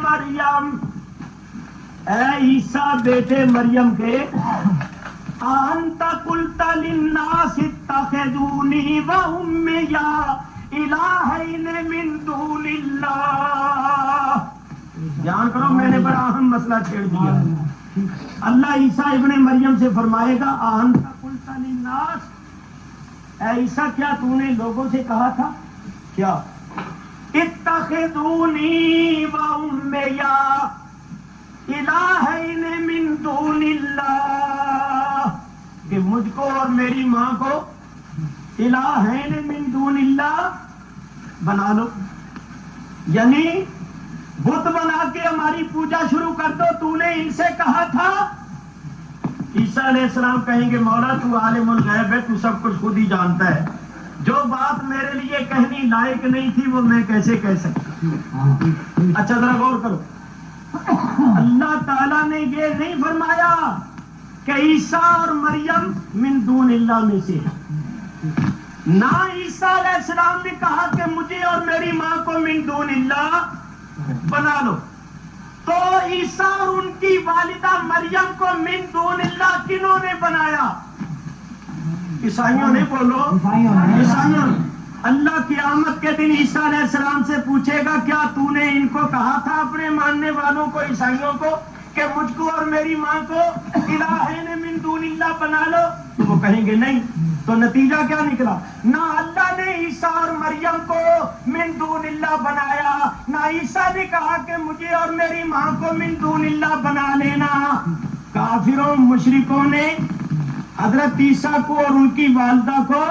مریم، اے عیسیٰ بیٹے مریم کے، انت قلت للناس اتخذونی و امی الہین من دون اللہ. جان کرو میں نے بڑا اہم مسئلہ چھیڑ دیا. اللہ عیسیٰ ابن مریم سے فرمائے گا انت قلت للناس، اے عیسیٰ کیا تو نے لوگوں سے کہا تھا کیا اتخذونی و امی الہین من دون اللہ، کہ مجھ کو اور میری ماں کو الہین من دون اللہ بنا لو، یعنی بت بنا کے ہماری پوجا شروع کر دو، تو نے ان سے کہا تھا. عیسیٰ علیہ السلام کہیں گے مولا تو عالم الغیب ہے، تو سب کچھ خود ہی جانتا ہے، جو بات میرے لیے کہنی لائق نہیں تھی وہ میں کیسے کہہ سکتا. اچھا ذرا غور کرو، اللہ تعالیٰ نے یہ نہیں فرمایا کہ عیسیٰ اور مریم من دون اللہ میں سے، نہ عیسیٰ علیہ السلام نے کہا کہ مجھے اور میری ماں کو من دون اللہ بنا لو. تو عیسیٰ اور ان کی والدہ مریم کو من دون اللہ کنہوں نے بنایا؟ عیسائیوں نے. بولو عیسائیوں نے. اللہ قیامت کے دن عیسیٰ علیہ السلام سے پوچھے گا کیا تو نے ان کو کہا تھا اپنے ماننے والوں کو عیسائیوں کو کہ مجھ کو اور میری ماں کو الہین من دون اللہ بنا لو؟ تو وہ کہیں گے نہیں. تو نتیجہ کیا نکلا؟ نہ اللہ نے عیسیٰ اور مریم کو من دون اللہ بنایا، نہ عیسیٰ نے کہا کہ مجھے اور میری ماں کو من دون اللہ بنا لینا. کافروں مشرکوں نے حضرت عیسیٰ کو اور ان کی والدہ کو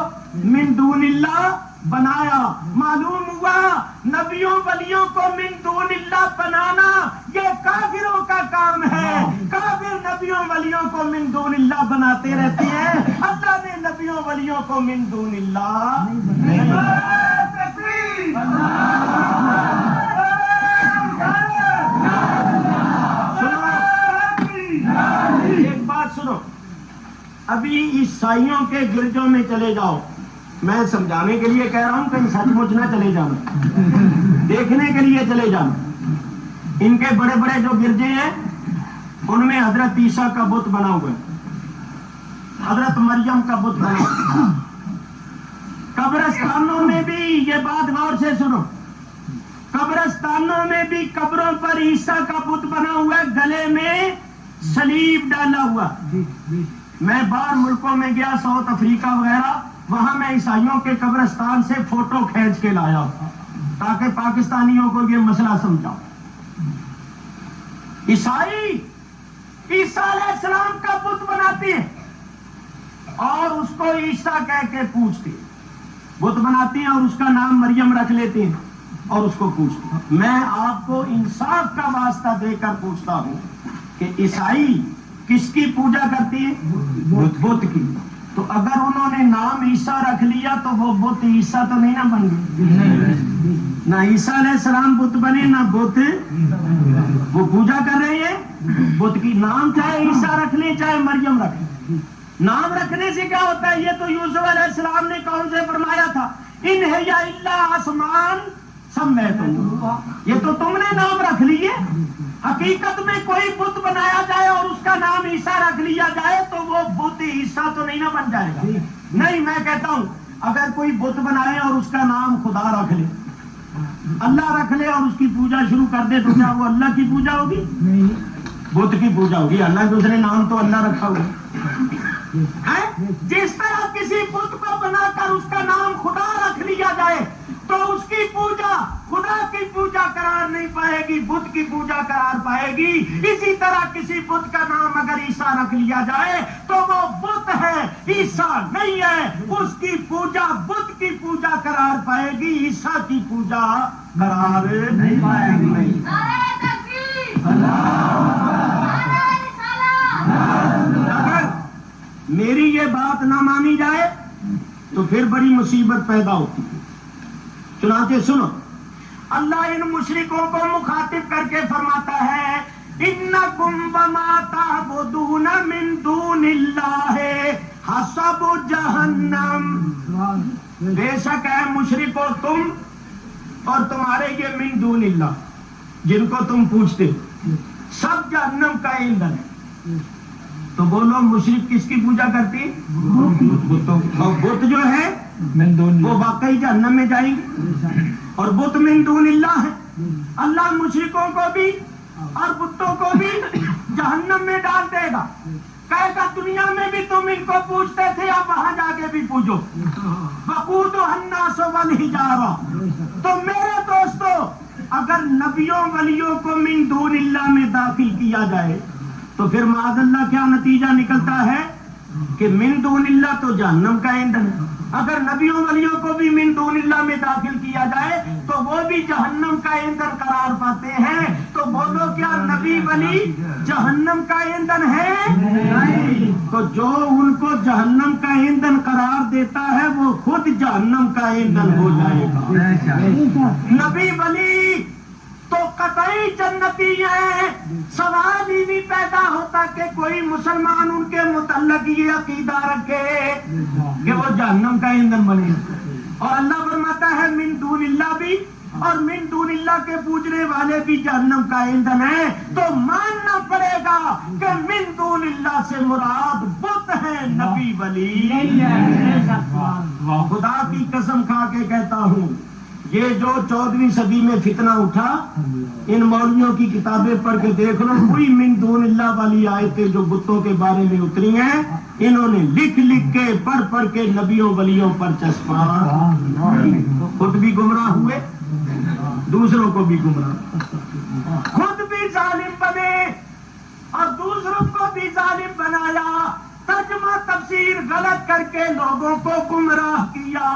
من دون اللہ بنایا. معلوم ہوا نبیوں ولیوں کو من دون اللہ بنانا یہ کافروں کا کام ہے. کافر نبیوں ولیوں کو من دون اللہ بناتے رہتے ہیں، اللہ نے نبیوں ولیوں کو من دون اللہ نہیں بنایا. ایک بات سنو، ابھی عیسائیوں کے گرجوں میں چلے جاؤ، میں سمجھانے کے لیے کہہ رہا ہوں کہیں سچ مچ نہ چلے جانا، دیکھنے کے لیے چلے جانا. ان کے بڑے بڑے جو گرجے ہیں ان میں حضرت عیسیٰ کا بت بنا ہوا ہے، حضرت مریم کا بت بنا ہوا ہے. قبرستانوں میں بھی یہ بات غور سے سنو، قبرستانوں میں بھی قبروں پر عیسیٰ کا بت بنا ہوا ہے، گلے میں صلیب ڈالا ہوا. میں باہر ملکوں میں گیا، ساؤتھ افریقہ وغیرہ، وہاں میں عیسائیوں کے قبرستان سے فوٹو کھینچ کے لایا تاکہ پاکستانیوں کو یہ مسئلہ سمجھاؤ. عیسائی عیسیٰ علیہ السلام کا بت بناتے ہیں اور اس کو عیسیٰ کہہ کے پوچھتے ہیں، بت بناتے ہیں اور اس کا نام مریم رکھ لیتے ہیں اور اس کو پوچھتے ہیں. میں آپ کو انصاف کا واسطہ دے کر پوچھتا ہوں کہ عیسائی کس کی پوجا کرتی ہے؟ بت کی. تو اگر انہوں نے نام عیسیٰ رکھ لیا تو وہ بت عیسیٰ تو نہیں نہ بن گئے. نہ عیسیٰ علیہ السلام بت بنے نہ بت، وہ پوجا کر رہے ہیں بت کی. نام چاہے عیسیٰ رکھ لیں چاہے مریم رکھ لیں، نام رکھنے سے کیا ہوتا ہے؟ یہ تو یوسف علیہ السلام نے قوم سے فرمایا تھا ان ہے یا اللہ آسمان سمیتم، یہ تو تم نے نام رکھ لیے. حقیقت میں کوئی بت بنایا جائے اور اس کا نام عیسیٰ رکھ لیا جائے تو وہ بت عیسیٰ تو نہیں نہ بن جائے گا. نہیں، میں کہتا ہوں اگر کوئی بت بنائے اور اس کا نام خدا رکھ لے، اللہ رکھ لے اور اس کی پوجا شروع کر دے تو کیا وہ اللہ کی پوجا ہوگی؟ بت کی پوجا ہوگی. اللہ کے دوسرے نام تو اللہ رکھا ہوگا. جس طرح کسی بت کو بنا کر اس کا نام خدا رکھ لیا جائے تو اس کی پوجا خدا کی پوجا قرار نہیں پائے گی، بت کی پوجا قرار پائے گی. اسی طرح کسی بت کا نام اگر عیسیٰ رکھ لیا جائے تو وہ بت ہے، عیسیٰ نہیں ہے. اس کی پوجا بت کی پوجا قرار پائے گی، عیسیٰ کی پوجا قرار نہیں پائے گی. اگر میری یہ بات نہ مانی جائے تو پھر بڑی مصیبت پیدا ہوتی ہے. چنانچہ سنو، اللہ ان مشرکوں کو مخاطب کر کے فرماتا ہے انکم وما تعبدون من دون اللہ حسب جہنم، بے شک ہے مشرکو تم اور تمہارے یہ من دون اللہ جن کو تم پوچھتے ہو سب جہنم کا ایندھن ہے. تو وہ لوگ مشرک کس کی پوجا کرتی؟ بتوں. اور بت جو ہے وہ واقعی جہنم میں جائیں گے. اور بت من دون اللہ ہے. اللہ مشرکوں کو بھی اور بتوں کو بھی جہنم میں ڈال دے گا. کہے گا دنیا میں بھی تم ان کو پوچھتے تھے اب وہاں جا کے بھی پوجو. وقودها الناس والحجارہ. تو میرے دوستو اگر نبیوں ولیوں کو من دون اللہ میں داخل کیا جائے تو پھر معاذ اللہ کیا نتیجہ نکلتا ہے کہ من دون اللہ تو جہنم کا ایندھن ہے. اگر نبیوں ولیوں کو بھی من دون اللہ میں داخل کیا جائے تو وہ بھی جہنم کا ایندھن قرار پاتے ہیں. تو بولو کیا نبی ولی جہنم کا ایندھن ہے؟ تو جو ان کو جہنم کا ایندھن قرار دیتا ہے وہ خود جہنم کا ایندھن ہو جائے گا. نبی ولی تو قطعی جنتی ہے. سوال ہی نہیں پیدا ہوتا کہ کوئی مسلمان ان کے متعلق یہ عقیدہ رکھے کہ وہ جہنم کا ایندھن بنے. اور اللہ فرماتا ہے من دون اللہ بھی اور من دون اللہ کے پوجنے والے بھی جہنم کا ایندھن ہے. تو ماننا پڑے گا کہ من دون اللہ سے مراد بت ہے, نبی ولی. خدا کی قسم کھا کے کہتا ہوں یہ جو 14ویں صدی میں فتنہ اٹھا ان مولویوں کی کتابیں پڑھ کے دیکھ لو. کوئی من دون اللہ والی آیتیں جو بتوں کے بارے میں اتری ہیں انہوں نے لکھ لکھ کے پڑھ کے نبیوں ولیوں پر چسپا. خود بھی گمراہ ہوئے دوسروں کو بھی گمراہ, خود بھی ظالم بنے اور دوسروں کو بھی ظالم بنایا. ترجمہ تفسیر غلط کر کے لوگوں کو گمراہ کیا.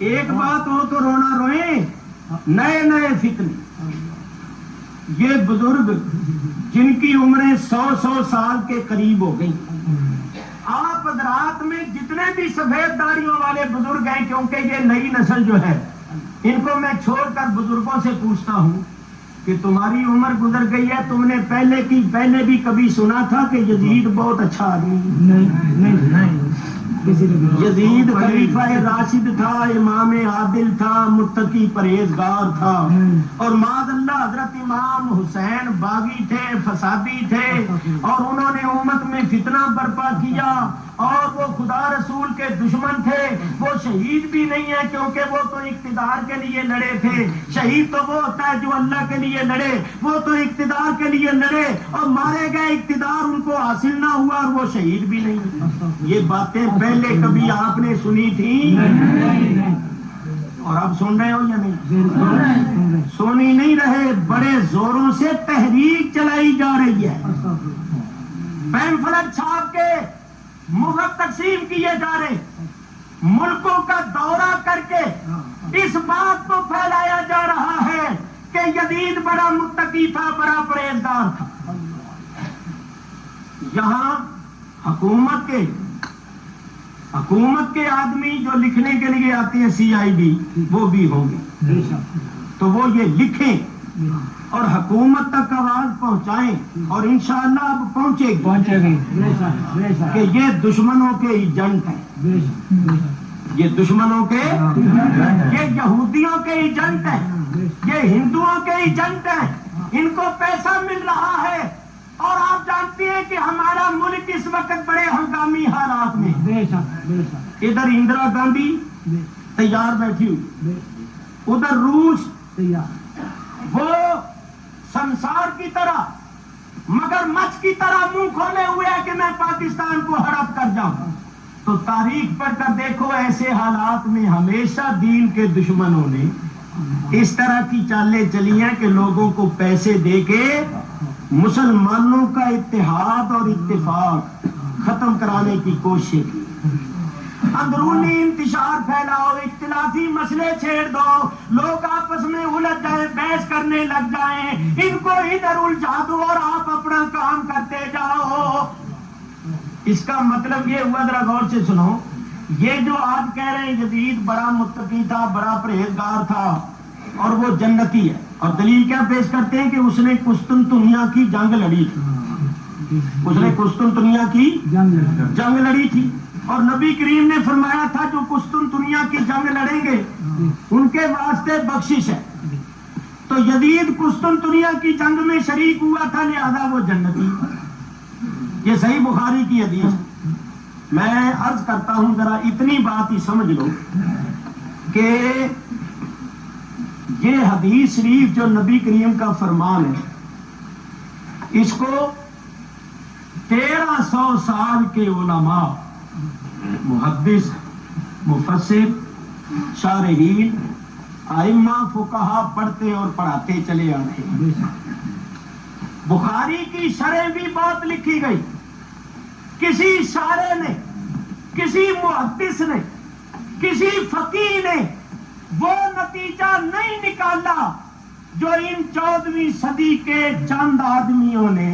ایک بات ہو تو رونا روئیں, نئے نئے فتنے. یہ بزرگ جن کی عمریں 100 سال کے قریب ہو گئی, آپ حضرات میں جتنے بھی سفید داڑھیوں والے بزرگ ہیں, کیونکہ یہ نئی نسل جو ہے ان کو میں چھوڑ کر بزرگوں سے پوچھتا ہوں کہ تمہاری عمر گزر گئی ہے, تم نے پہلے بھی کبھی سنا تھا کہ یزید بہت اچھا آدمی؟ نہیں. یزید خلیفہ راشد تھا, امام عادل تھا, متقی پرہیزگار تھا. اور معاذ اللہ حضرت امام حسین باغی تھے, فسادی تھے, اور انہوں نے امت میں فتنہ برپا کیا. اور وہ خدا رسول کے دشمن تھے. وہ شہید بھی نہیں ہے کیونکہ وہ تو اقتدار کے لیے لڑے تھے. شہید تو وہ ہوتا ہے جو اللہ کے لیے لڑے, وہ تو اقتدار کے لیے لڑے اور مارے گئے, اقتدار ان کو حاصل نہ ہوا اور وہ شہید بھی نہیں. یہ باتیں پہلے کبھی آپ نے سنی تھی اور اب سن رہے ہو یا نہیں؟ سنی نہیں رہے, بڑے زوروں سے تحریک چلائی جا رہی ہے. پیمفلٹ چھاپ کے مفت تقسیم کیے جا رہے, ملکوں کا دورہ کر کے اس بات کو پھیلایا جا رہا ہے کہ یزید بڑا متقی تھا, بڑا پرہیزگار تھا. یہاں حکومت کے آدمی جو لکھنے کے لیے آتے ہیں CID وہ بھی ہوں گے, تو وہ یہ لکھیں اور حکومت تک آواز پہنچائیں اور انشاءاللہ اب پہنچے گی کہ یہ دشمنوں کے ایجنٹ ہیں, یہ دشمنوں کے, یہ یہودیوں کے ایجنٹ ہیں, یہ ہندوؤں کے ایجنٹ ہیں. ان کو پیسہ مل رہا ہے. اور آپ جانتے ہیں کہ ہمارا ملک اس وقت بڑے ہنگامی حالات میں, ادھر اندرا گاندھی تیار بیٹھی ہوئی, ادھر روس وہ سنسار کی طرح مگر مچھ کی طرح منہ کھولے ہوئے ہے کہ میں پاکستان کو ہڑپ کر جاؤں. تو تاریخ پڑھ کر دیکھو ایسے حالات میں ہمیشہ دین کے دشمنوں نے اس طرح کی چالیں چلی ہیں کہ لوگوں کو پیسے دے کے مسلمانوں کا اتحاد اور اتفاق ختم کرانے کی کوشش کی. اندرونی انتشار پھیلاؤ, اختلافی مسئلے چھیڑ دو, لوگ آپس میں الجھ جائیں, بحث کرنے لگ جائیں, ان کو ادھر الجھا دو اور آپ اپنا کام کرتے جاؤ. اس کا مطلب یہ ہوا, ذرا غور سے سنو, یہ جو آج کہہ رہے ہیں یزید بڑا متقی تھا, بڑا پرہیزگار تھا اور وہ جنتی ہے, اور دلیل کیا پیش کرتے ہیں کہ اس نے قسطنطنیہ کی جنگ لڑی تھی, اس نے قسطنطنیہ کی جنگ لڑی تھی. اور نبی کریم نے فرمایا تھا جو قسطنطنیہ کی جنگ لڑیں گے ان کے واسطے بخشش ہے. تو یزید قسطنطنیہ کی جنگ میں شریک ہوا تھا، لہذا وہ جنتی۔ یہ صحیح بخاری کی حدیث۔ میں عرض کرتا ہوں ذرا اتنی بات ہی سمجھ لو کہ یہ حدیث شریف جو نبی کریم کا فرمان ہے، اس کو 1300 سال کے علماء، محدث، مفسر، شارحین، ائمہ، فقہا پڑھتے اور پڑھاتے چلے آ رہے ہیں۔ بخاری کی شرح بھی بہت لکھی گئی، کسی شارح نے، کسی محدث نے، کسی فقیہ نے وہ نتیجہ نہیں نکالا جو ان 14ویں صدی کے چند آدمیوں نے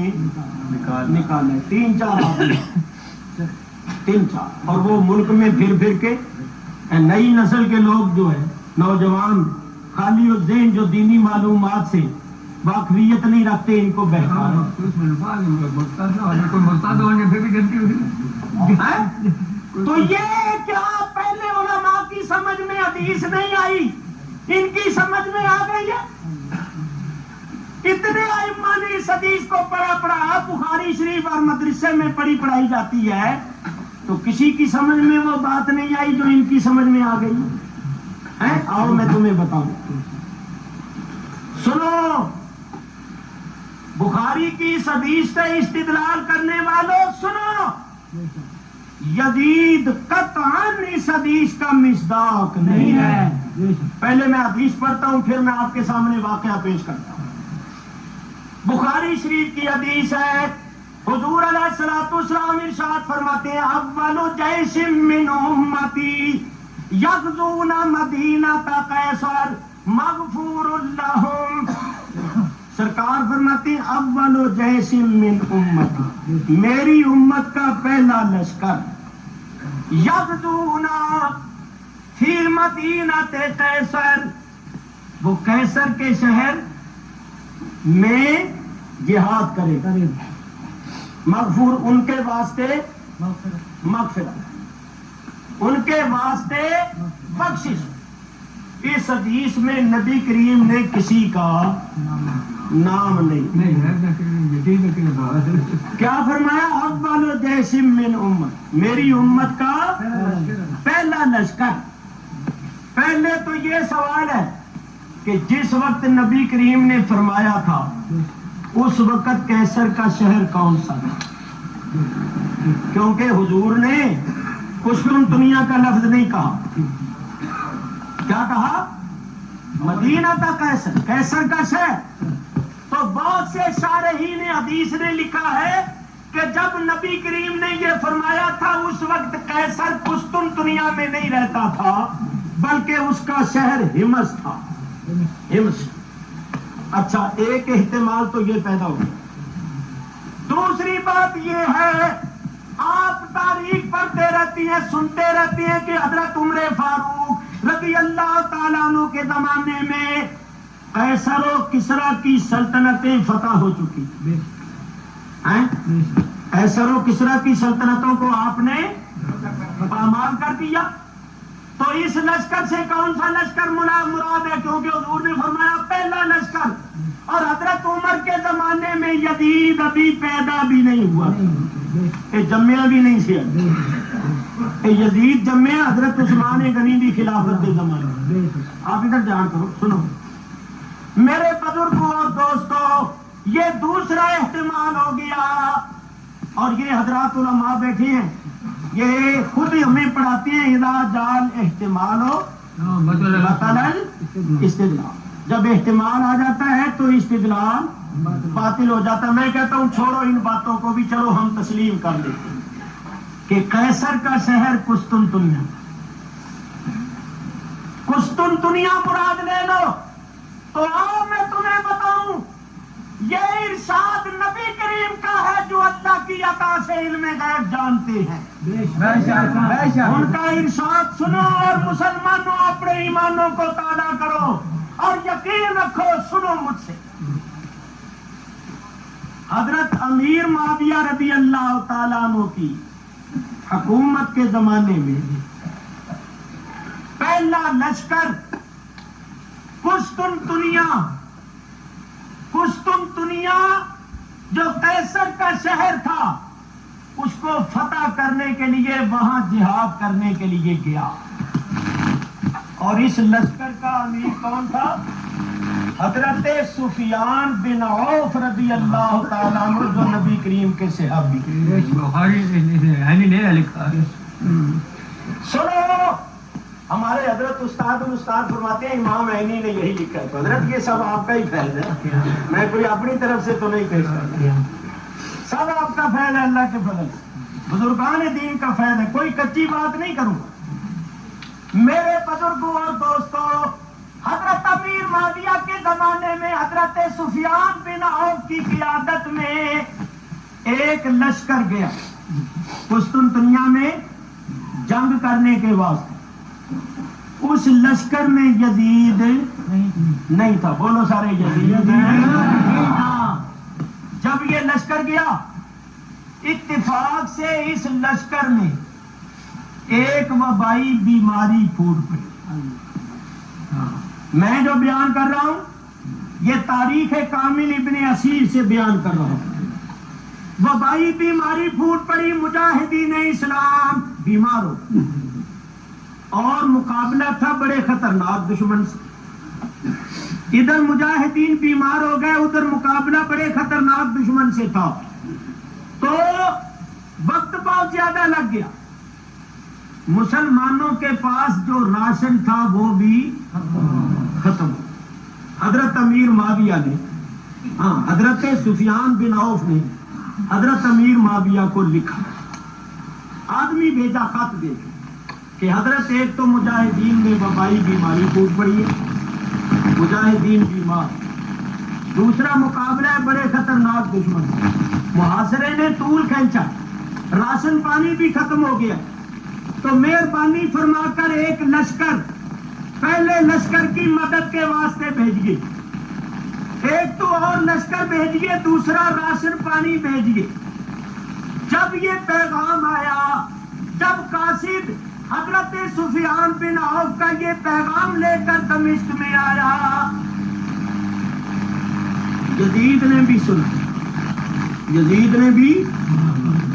نکالا۔ 3-4 آدمی، 3-4، اور وہ ملک میں پھر کے نئی نسل کے لوگ جو ہے، نوجوان خالی الذہن جو دینی معلومات سے واقفیت نہیں رکھتے، ان کو بہتر تو یہ کیا پہلے علماء کی سمجھ میں حدیث نہیں آئی، ان کی سمجھ میں آ گئی ہے؟ اتنے ائمہ نے اس حدیث کو پڑھا، بخاری شریف اور مدرسے میں پڑھائی جاتی ہے، تو کسی کی سمجھ میں وہ بات نہیں آئی جو ان کی سمجھ میں آ گئی ہے۔ آؤ میں تمہیں بتاؤں، سنو، بخاری کی اس حدیث سے استدلال کرنے والوں سنو، یزید قطعاً اس حدیث کا مصداق نہیں ہے۔ پہلے میں حدیث پڑھتا ہوں، پھر میں آپ کے سامنے واقعہ پیش کرتا ہوں۔ بخاری شریف کی حدیث ہے، حضور علیہ الصلوۃ والسلام ارشاد فرماتے ہیں، اول جیش من امتی یغزون مدینۃ قیصر مغفور لہم۔ سرکار فرماتے ہیں اول جیش من امتی، میری امت کا پہلا لشکر، یغزون فی مدینۃ قیصر، وہ قیصر کے شہر میں جہاد کرے گا، مغفور، ان کے واسطے مغفرت، ان کے واسطے بخشش۔ اس حدیث میں نبی کریم نے کسی کا نام نہیں، کیا فرمایا؟ اول جیش من امت، میری امت کا پہلا لشکر۔ پہلے تو یہ سوال ہے کہ جس وقت نبی کریم نے فرمایا تھا اس وقت قیصر کا شہر کون سا تھا؟ کیونکہ حضور نے قسطنطنیہ کا لفظ نہیں کہا، کیا کہا؟ مدینہ تھا قیصر، قیصر کا شہر۔ تو بہت سے شارحین حدیث نے لکھا ہے کہ جب نبی کریم نے یہ فرمایا تھا اس وقت قیصر قسطنطنیہ میں نہیں رہتا تھا، بلکہ اس کا شہر ہمس تھا، ہمس۔ اچھا، ایک احتمال تو یہ پیدا ہو گیا۔ دوسری بات یہ ہے، آپ تاریخ پڑھتے رہتی ہیں، سنتے رہتے ہیں کہ حضرت عمر فاروق رضی اللہ تعالیٰ عنہ کے زمانے میں قیصر و کسریٰ کی سلطنتیں فتح ہو چکی ہیں۔ قیصر و کسریٰ کی سلطنتوں کو آپ نے پامال کر دیا۔ تو اس لشکر سے کون سا لشکر مراد ہے؟ کیونکہ حضور نے فرمایا پہلا لشکر، اور حضرت عمر کے زمانے میں یزید ابھی پیدا بھی نہیں ہوا، جمیا بھی نہیں سی، یزید جمیا حضرت عثمان غنی کی خلافت کے زمانے میں۔ آپ ادھر جان کرو، سنو میرے بزرگوں اور دوستوں، یہ دوسرا احتمال ہو گیا، اور یہ حضرات علماء بیٹھے ہیں، یہ خود ہمیں پڑھاتے ہیں، اذا جال احتمال ہو بطل استدلال، جب احتمال آ جاتا ہے تو استدلال باطل ہو جاتا ہے۔ میں کہتا ہوں چھوڑو ان باتوں کو بھی، چلو ہم تسلیم کر لیتے ہیں کہ قیصر کا شہر قسطنطنیہ، قسطنطنیہ مراد لے لو۔ تو آؤ میں تمہیں بتاؤں، یہ ارشاد نبی کریم کا ہے جو اللہ کی عطا سے علم غیب جانتے ہیں، ان کا ارشاد سنو، اور مسلمانوں اپنے ایمانوں کو تازہ کرو اور یقین رکھو، سنو مجھ سے۔ حضرت امیر معاویہ رضی اللہ تعالیٰ عنہ کی حکومت کے زمانے میں پہلا لشکر قسطنطنیہ قسطنطنیہ جو قیصر کا شہر تھا اس کو فتح کرنے کے لیے وہاں جہاد کرنے کے لیے گیا، اور اس لشکر کا امیر کون تھا؟ حضرت سفیان بن عوف رضی اللہ تعالیٰ عنہ، جو نبی کریم کے صحابی۔ سنو، ہمارے حضرت استاد فرماتے ہیں امام عینی نے یہی لکھا ہے، تو حضرت یہ سب آپ کا ہی فیض ہے، میں کوئی اپنی طرف سے تو نہیں پیش کرتا، سب آپ کا فیض ہے، اللہ کے فضل، بزرگان دین کا فیض ہے، کوئی کچی بات نہیں کروں گا۔ میرے بزرگوں اور دوستوں، حضرت امیر معاویہ کے زمانے میں حضرت سفیان بن عوف کی قیادت میں ایک لشکر گیا قسطنطنیہ میں جنگ کرنے کے واسطے۔ اس لشکر میں یزید نہیں تھا، بولو سارے، یزید نہیں تھا۔ جب یہ لشکر گیا، اتفاق سے اس لشکر میں ایک وبائی بیماری پھوٹ پڑی۔ میں جو بیان کر رہا ہوں یہ تاریخ کامل ابن اسیر سے بیان کر رہا ہوں۔ وبائی بیماری پھوٹ پڑی، مجاہدین اسلام بیمار ہو، اور مقابلہ تھا بڑے خطرناک دشمن سے۔ ادھر مجاہدین بیمار ہو گئے، ادھر مقابلہ بڑے خطرناک دشمن سے تھا، تو وقت بہت زیادہ لگ گیا۔ مسلمانوں کے پاس جو راشن تھا وہ بھی ختم ہو۔ حضرت امیر معاویہ نے، حضرت سفیان بن عوف نے حضرت امیر معاویہ کو لکھا، آدمی بھیجا، خط بھیجا کہ حضرت ایک تو مجاہدین میں وبائی بیماری پھوٹ پڑی ہے، مجاہدین بیمار، دوسرا مقابلہ ہے بڑے خطرناک دشمن، محاصرے نے طول کھینچا، راشن پانی بھی ختم ہو گیا، تو مہربانی فرما کر ایک لشکر، پہلے لشکر کی مدد کے واسطے بھیجیے، ایک تو اور لشکر بھیجیے، دوسرا راشن پانی بھیجیے۔ جب یہ پیغام آیا، جب قاصد حضرت سفیان بن عوف کا یہ پیغام لے کر دمشق میں آیا، یزید نے بھی سنا، یزید نے بھی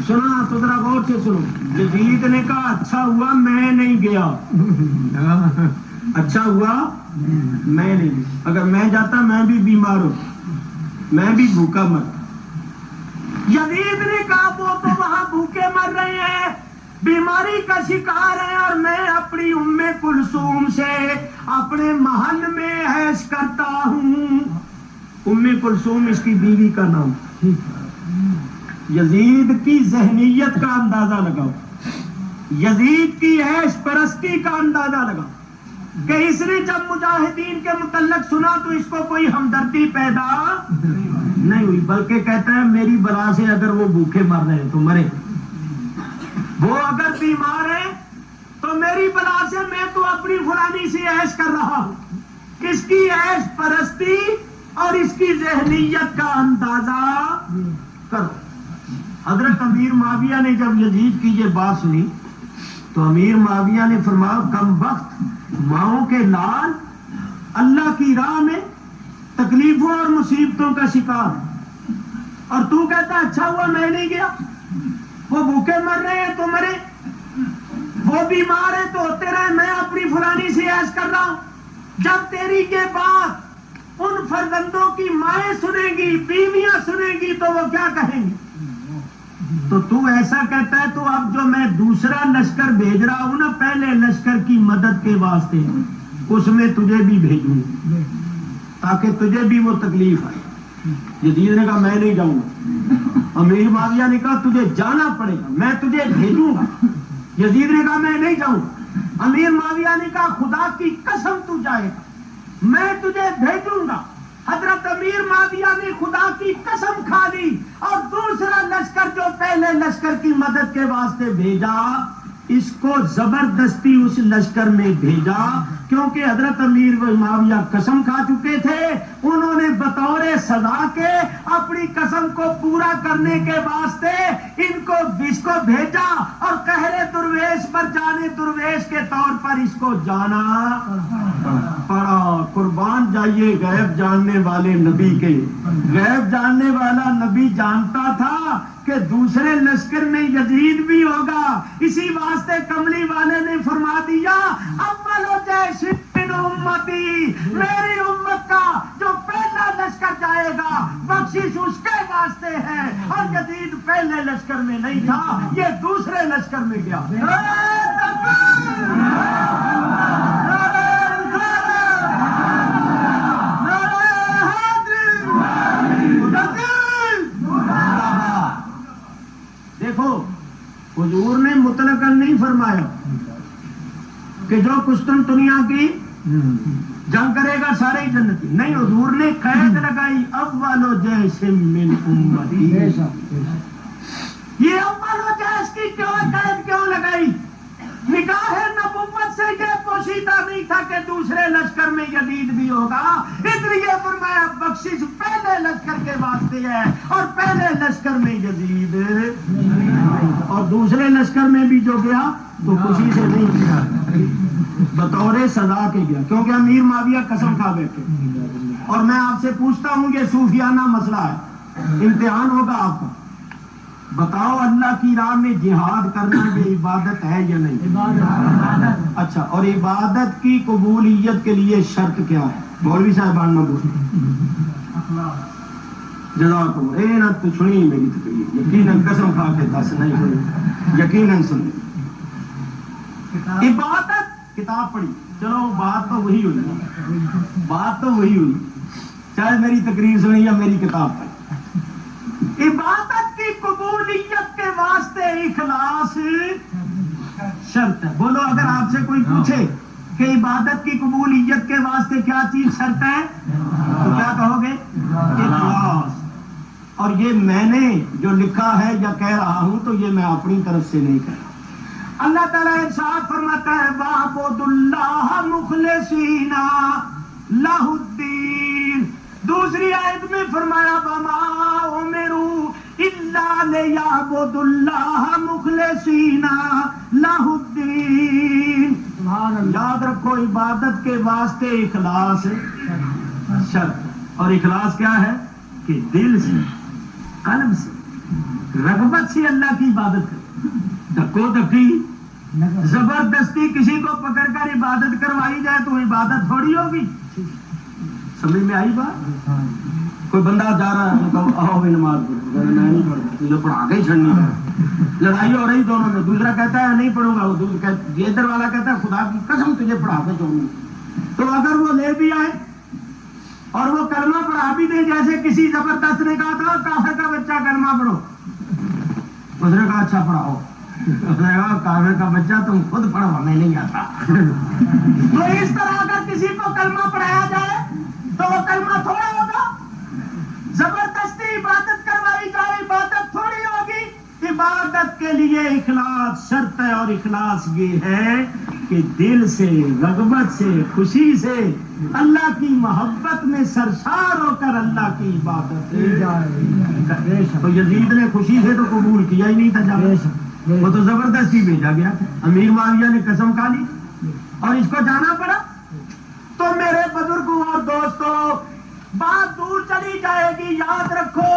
سنا، تو ذرا غور سے سنو۔ یزید نے کہا اچھا ہوا میں نہیں گیا، اچھا ہوا میں نہیں گیا، اگر میں جاتا میں بھی بیمار ہوتا، میں بھی بھوکا مرتا۔ یزید نے کہا وہ تو وہاں بھوکے مر رہے ہیں، بیماری کا شکار ہے، اور میں اپنی ام کلثوم سے اپنے محل میں عیش کرتا ہوں۔ ام کلثوم اس کی بیوی کا نام۔ یزید کی ذہنیت کا اندازہ لگاؤ، یزید کی عیش پرستی کا اندازہ لگاؤ کہ اس نے جب مجاہدین کے متعلق سنا تو اس کو کوئی ہمدردی پیدا نہیں ہوئی، بلکہ کہتا ہے میری بلا سے اگر وہ بھوکے مر رہے ہیں تو مرے، وہ اگر بیمار ہے تو میری بلا سے میں تو اپنی فلانی سے عیش کر رہا ہوں۔ اس کی عیش پرستی اور اس کی ذہنیت کا اندازہ کرو۔ حضرت امیر معاویہ نے جب یزید کی یہ بات سنی تو امیر معاویہ نے فرمایا کم وقت ماؤں کے لال اللہ کی راہ میں تکلیفوں اور مصیبتوں کا شکار، اور تو کہتا اچھا ہوا میں نہیں گیا، وہ بھوکے مر رہے ہیں تو مرے، وہ بیمار ہے تو ہوتے رہے، میں اپنی فلانی سے عیش کر رہا ہوں۔ جب تیری یہ بات ان فرزندوں کی مائیں سنیں گی، بیویاں سنیں گی تو وہ کیا کہیں گی؟ تو ایسا کہتا ہے تو اب جو میں دوسرا لشکر بھیج رہا ہوں نا پہلے لشکر کی مدد کے واسطے، اس میں تجھے بھی بھیجوں تاکہ تجھے بھی وہ تکلیف آئے۔ یزید نے کہا میں نہیں جاؤں گا۔ امیر معاویہ نے کہا تجھے جانا پڑے گا، میں تجھے بھیجوں گا۔ یزید نے کہا میں نہیں جاؤں گا۔ امیر معاویہ نے کہا خدا کی قسم تو جائے گا، میں تجھے بھیجوں گا۔ حضرت امیر معاویہ نے خدا کی قسم کھا لی، اور دوسرا لشکر جو پہلے لشکر کی مدد کے واسطے بھیجا اس کو زبردستی اس لشکر میں بھیجا، کیونکہ حضرت امیر معاویہ قسم کھا چکے تھے، انہوں نے بطور سزا کے اپنی قسم کو پورا کرنے کے واسطے ان کو اس کو بھیجا، اور قہر درویش پر جانے درویش کے طور پر اس کو جانا پڑا۔ قربان جائیے غیب جاننے والے نبی کے۔ غیب جاننے والا نبی جانتا تھا کہ دوسرے لشکر میں یزید بھی ہوگا، اسی واسطے کملی والے نے فرما دیا اول جیش من امتی، میری امت کا جو پہلا لشکر جائے گا بخشش اس کے واسطے ہے، اور یزید پہلے لشکر میں نہیں تھا، یہ دوسرے لشکر میں گیا۔ دیکھو حضور نے مطلقاً نہیں فرمایا کہ جو قسطنطنیہ کی جنگ کرے گا سارے جنتی، نہیں، حضور نے قید لگائی اول جیش من امتی۔ یہ اول جیش کی قید کیوں لگائی؟ نگاہ نبوت سے یہ پوشیدہ نہیں تھا کہ دوسرے لشکر میں یزید بھی ہوگا، اس لیے فرمایا بخشش پہلے لشکر کے واسطے ہے، اور پہلے لشکر میں یزید اور دوسرے لشکر میں بھی جو گیا تو خوشی سے نہیں گیا، بطور سزا کے گیا، کیونکہ امیر معاویہ قسم کھا بیٹھے۔ اور میں آپ سے پوچھتا ہوں، یہ صوفیانہ مسئلہ ہے، امتحان ہوگا آپ کا، بتاؤ اللہ کی راہ میں جہاد کرنا یہ عبادت ہے یا نہیں؟ اچھا، اور عبادت کی قبولیت کے لیے شرط کیا ہے؟ مولوی صاحبان نہ بولے، جزاک اللہ، اے نہ تو سنی میری تقریر، یقیناً قسم کھا کے دس نہیں ہوئی، یقیناً سنی۔ عبادت کتاب پڑھی، چلو بات تو وہی ہوئی، بات تو وہی ہوئی، چاہے میری تقریر سنی یا میری کتاب پڑھی۔ عبادت کی قبولیت کے واسطے اخلاص شرط ہے۔ بولو، اگر آپ سے کوئی پوچھے کہ عبادت کی قبولیت کے واسطے کیا چیز شرط ہے تو کیا کہو گے؟ اخلاص۔ اور یہ میں نے جو لکھا ہے یا کہہ رہا ہوں تو یہ میں اپنی طرف سے نہیں کہہ رہا۔ اللہ تعالیٰ ارشاد فرماتا ہے وَاعْبُدُوا اللَّهَ مُخْلِصِينَ لَهُ الدِّينَ۔ دوسری آیت میں فرمایا وَمَا أُمِرُوا إِلَّا لِيَعْبُدُوا اللَّهَ مُخْلِصِينَ لَهُ الدِّينَ۔ یاد رکھو، عبادت کے واسطے اخلاص شرط، اور اخلاص کیا ہے کہ دل سے، قلب سے، رغبت سے اللہ کی عبادت کرے۔ دھکو دھکی زبردستی کسی کو پکڑ کر عبادت کروائی جائے تو عبادت تھوڑی ہوگی۔ سمجھ میں آئی بات؟ کوئی بندہ جا رہا ہے تو آؤ بھی نماز پڑھو، میں نہیں پڑھوں، تجھے پڑھا کے ہی چھڑنی ہے، لڑائی ہو رہی دونوں میں، دوسرا کہتا ہے نہیں پڑھوں گا، یہ ادھر والا کہتا ہے خدا کی قسم تجھے پڑھا کے چھوڑوں گا۔ تو اگر وہ لے بھی آئے اور وہ کلمہ پڑھا بھی دے، جیسے کسی زبردست نے کہا تھا کافر کا بچہ کلمہ پڑھو، اس نے کہا اچھا پڑھاؤ، اس نے کہا کافر کا بچہ تم خود پڑھو، ہمیں نہیں آتا۔ تو اس طرح اگر کسی کو کلمہ پڑھایا جائے تو وہ کلمہ تھوڑا ہوگا، زبردستی عبادت کروائی جائے عبادت تھوڑی ہوگی۔ عبادت کے لیے اخلاص شرط ہے، اور اخلاص یہ ہے کہ دل سے، رغبت سے، خوشی سے، اللہ کی محبت میں سرشار ہو کر اللہ کی عبادت کرے۔ تو یزید نے خوشی سے تو قبول کیا ہی نہیں تھا، وہ تو زبردستی بھیجا گیا، امیر معاویہ نے قسم کھا لی اور اس کو جانا پڑا۔ تو میرے بزرگوں اور دوستوں، بات دور چلی جائے گی، یاد رکھو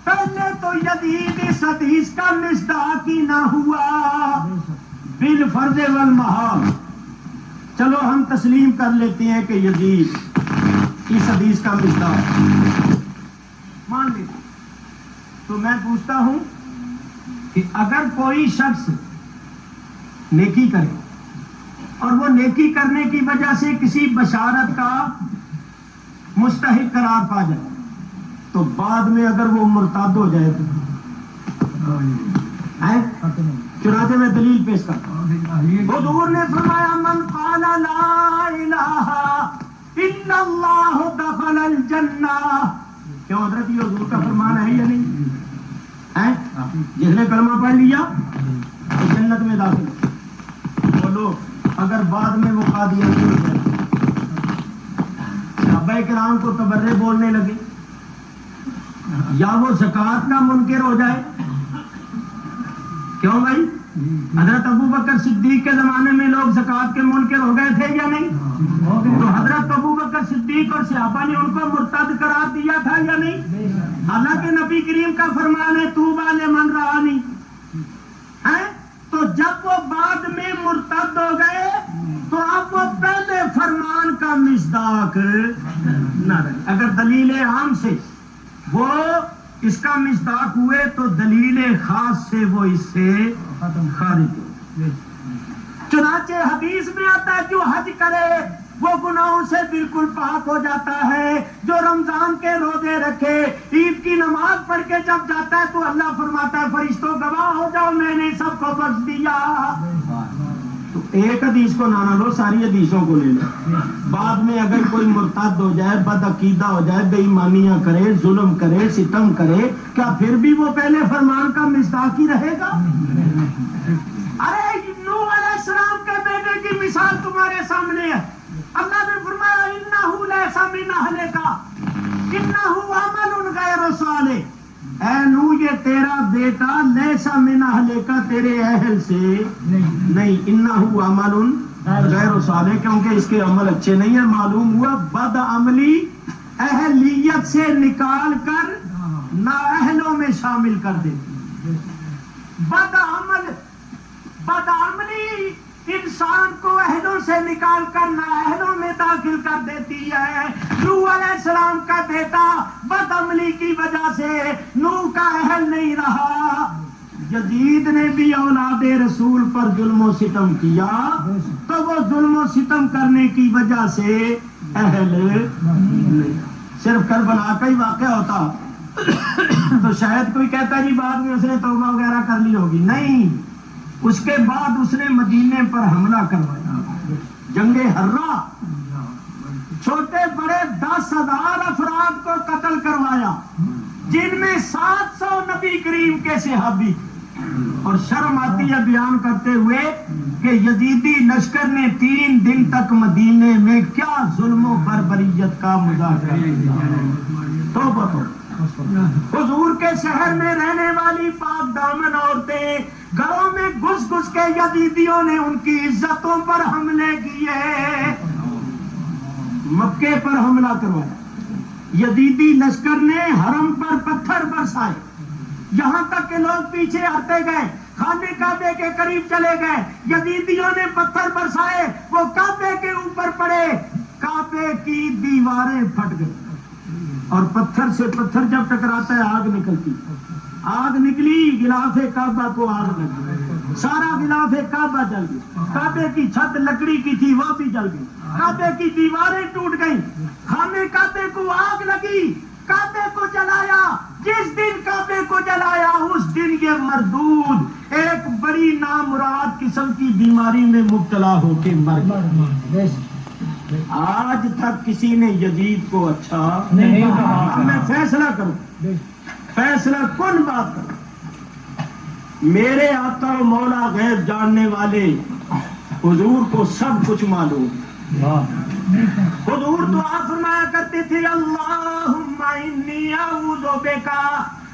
پہلے تو یزید اس حدیث کا مصداق ہی نہ ہوا بالفرض والمحال۔ چلو ہم تسلیم کر لیتے ہیں کہ یزید اس حدیث کا مصداق مان لیتے، تو میں پوچھتا ہوں کہ اگر کوئی شخص نیکی کرے اور وہ نیکی کرنے کی وجہ سے کسی بشارت کا مستحق قرار پا جائے تو بعد میں اگر وہ مرتد ہو جائے تو چنانچہ میں دلیل پیش کرتا ہوں۔ حضور نے فرمایا من قال لا الہ الا اللہ دخل الجنہ۔ کیوں حضرت، یہ حضور کا فرمان ہے یا نہیں؟ جس نے کلمہ پڑھ لیا تو جنت میں داخل۔ بولو، اگر بعد میں وہ قادیانی ہو جائے، صحابہ کرام کو تبرے بولنے لگے، یا وہ زکوٰۃ کا منکر ہو جائے، کیوں بھائی؟ حضرت ابو بکر صدیق کے زمانے میں لوگ زکوٰۃ کے منکر ہو گئے تھے یا نہیں؟ تو حضرت ابو بکر صدیق اور صحابہ نے ان کو مرتد قرار دیا تھا یا نہیں؟ حالانکہ نبی کریم کا فرمان ہے طوبیٰ لمن رآنی، تو جب وہ بعد میں مرتد ہو گئے تو اب وہ پہلے فرمان کا مصداق نہ رہے۔ اگر دلیل عام سے وہ اس کا مصداق ہوئے تو دلیل خاص سے وہ اس سے خارج ہو۔ چنانچہ حدیث میں آتا ہے جو حج کرے وہ گناہوں سے بالکل پاک ہو جاتا ہے، جو رمضان کے روزے رکھے، عید کی نماز پڑھ کے جب جاتا ہے تو اللہ فرماتا ہے فرشتوں گواہ ہو جاؤ میں نے سب کو بخش دیا۔ تو ایک حدیث کو نہ لو، ساری حدیثوں کو لے لو۔ بعد میں اگر کوئی مرتد ہو جائے، بد عقیدہ ہو جائے، بے ایمانیاں کرے، ظلم کرے، ستم کرے، کیا پھر بھی وہ پہلے فرمان کا مصداق ہی رہے گا؟ ارے نوح علیہ السلام کے بیٹے کی مثال تمہارے سامنے ہے۔ اللہ نے فرمایا انہ لیس من اہلک انہ عمل غیر صالح، اے نوح یہ تیرا بیٹا لیس من اہلک تیرے اہل سے نہیں، انہ عمل غیر صالح کیونکہ اس کے عمل اچھے نہیں ہیں۔ معلوم ہوا بد عملی اہلیت سے نکال کر نااہلوں میں شامل کر دیتی۔ بد عملی انسان کو اہلوں سے نکال کر نااہلوں میں داخل کر دیتی ہے۔ نوح علیہ السلام کا بیٹا بد عملی کی وجہ سے نوح کا اہل نہیں رہا۔ یزید نے بھی اولاد رسول پر ظلم و ستم کیا تو وہ ظلم و ستم کرنے کی وجہ سے اہل نہیں۔ صرف کربلا کا ہی واقعہ ہوتا تو شاید کوئی کہتا جی بعد میں اس نے توبہ وغیرہ کر لی ہوگی، نہیں، اس کے بعد اس نے مدینے پر حملہ کروایا، جنگ حرہ، چھوٹے بڑے 10,000 افراد کو قتل کروایا جن میں 700 نبی کریم کے صحابی، اور شرم آتی ہے بیان کرتے ہوئے کہ یزیدی لشکر نے 3 دن تک مدینے میں کیا ظلم و بربریت کا مظاہرہ کیا۔ توبہ حضور کے شہر میں رہنے والی پاک دامن عورتیں گھروں میں گھس گھس کے یزیدیوں نے ان کی عزتوں پر حملے کیے، مکے پر حملہ کروایا، یزیدی لشکر نے حرم پر پتھر برسائے، یہاں تک کہ لوگ پیچھے ہٹتے گئے، خانے کعبے کے قریب چلے گئے، یزیدیوں نے پتھر برسائے، وہ کعبے کے اوپر پڑے، کعبے کی دیواریں پھٹ گئی، اور پتھر سے پتھر جب ٹکراتا ہے آگ نکلتی، آگ نکلی، غلاف کعبہ کو آگ لگ گئی، سارا غلاف کعبہ جل گیا، کعبے کی چھت لکڑی کی تھی وہ بھی جل گئی، کعبے کی دیواریں ٹوٹ گئیں، خانے کعبے کو آگ لگی، کعبے کو جلایا، جس دن کعبے کو جلایا اس دن یہ مردود ایک بڑی نامراد قسم کی بیماری میں مبتلا ہو کے مر گیا۔ آج تک کسی نے یزید کو اچھا نہیں کہا۔ میں فیصلہ کروں، فیصلہ کن بات کروں، میرے آقا و مولا غیب جاننے والے حضور کو سب کچھ معلوم۔ حضور دعا فرمایا کرتے تھے اللہم انی اعوذ بکا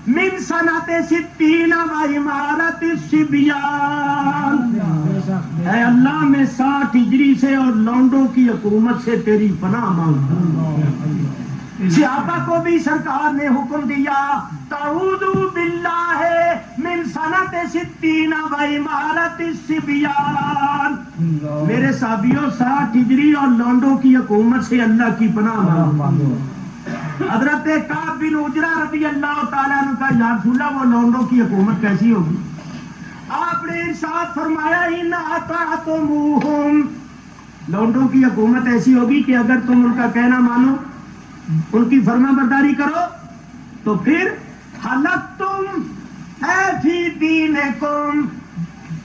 من صنعت 60 و عمارت الصبیان، اے اللہ میں 60 ہجری سے اور لونڈوں کی حکومت سے تیری پناہ مانگتا ہوں۔ صحابہ کو بھی سرکار نے حکم دیا تعوذ باللہ من صنعت 60 و عمارت الصبیان، میرے صحابیوں 60 ہجری اور لونڈوں کی حکومت سے اللہ کی پناہ مانگو۔ حضرت کعب بن عجرہ رضی اللہ تعالیٰ عنہ کا یا رسول اللہ وہ لونڈوں کی حکومت کیسی ہوگی؟ آپ نے ارشاد فرمایا ان اطعتموہم، لونڈوں کی حکومت ایسی ہوگی کہ اگر تم ان کا کہنا مانو، ان کی فرما برداری کرو تو پھر حلقتم اے فی دینکم،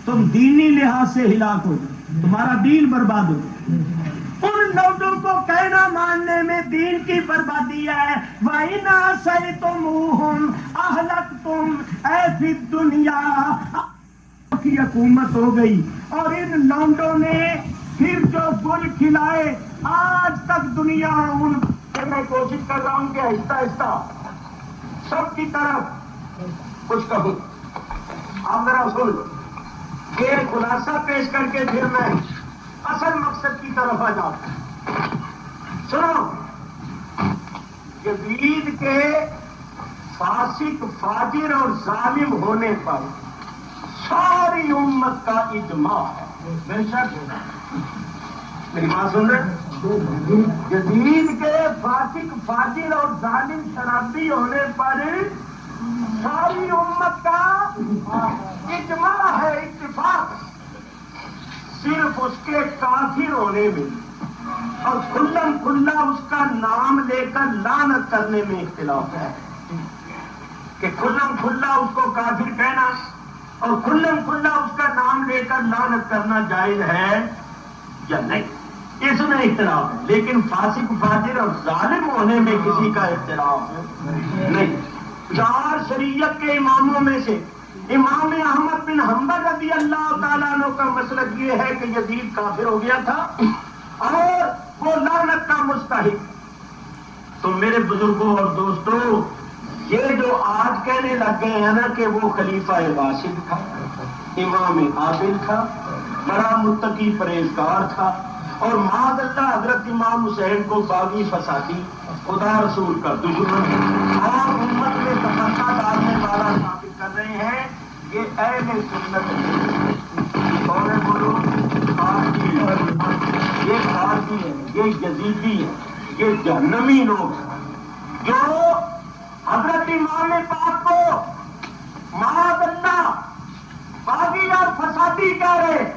تم دینی لحاظ سے ہلاک ہو جاؤ، تمہارا دین برباد ہو جائے۔ ان لوگوں کو کہنا ماننے میں دین کی بربادی ہے۔ وَإِنْ عَصَيْتُمُوهُمْ أَهْلَكْتُمْ اے فی الدنیا کی حکومت ہو گئی، اور ان لونڈوں نے پھر جو گل کھلائے آج تک دنیا ان میں کوشش کر رہا ہوں کہ آہستہ آہستہ سب کی طرف کچھ کہوں۔ آپ ذرا سن لو، یہ خلاصہ پیش کر کے پھر میں اصل مقصد کی طرف آ جاتا ہوں. سنو، یزید کے فاسق، فاجر اور ظالم ہونے پر ساری امت کا اجماع ہے. بے شک میری بات سن رہے؟ یزید کے فاسق، فاجر اور ظالم شرابی ہونے پر ساری امت کا اجماع ہے، اتفاق. صرف اس کے کافر ہونے میں اور کھلم کھلا اس کا نام لے کر لعنت کرنے میں اختلاف ہے کہ کھلم کھلا اس کو کافر کہنا اور کھلم کھلا اس کا نام لے کر لعنت کرنا جائز ہے یا نہیں، اس میں اختلاف ہے. لیکن فاسق، فاجر اور ظالم ہونے میں کسی کا اختلاف نہیں. چار شریعت کے اماموں میں سے امام احمد بن حنبل رضی اللہ تعالیٰ عنہ کا مسلک یہ ہے کہ یزید کافر ہو گیا تھا اور وہ لعنت کا مستحق. تو میرے بزرگوں اور دوستوں، یہ جو آج کہنے لگ گئے ہیں نا کہ وہ خلیفہ راشد تھا، امام عادل تھا، بڑا متقی پرہیزگار تھا، اور معاذ اللہ حضرت امام حسین کو باغی فسادی، خدا رسول کا دشمن اور امت میں تفرقہ ڈالنے والا ثابت کر رہے ہیں، یہ اہل سنت ہے. اور بولو خارجی ہے، یہ خارجی ہے، یہ یزیدی ہے، یہ جہنمی لوگ ہیں جو حضرت امام پاک کو معاذ اللہ باغی اور فسادی کہہ رہے.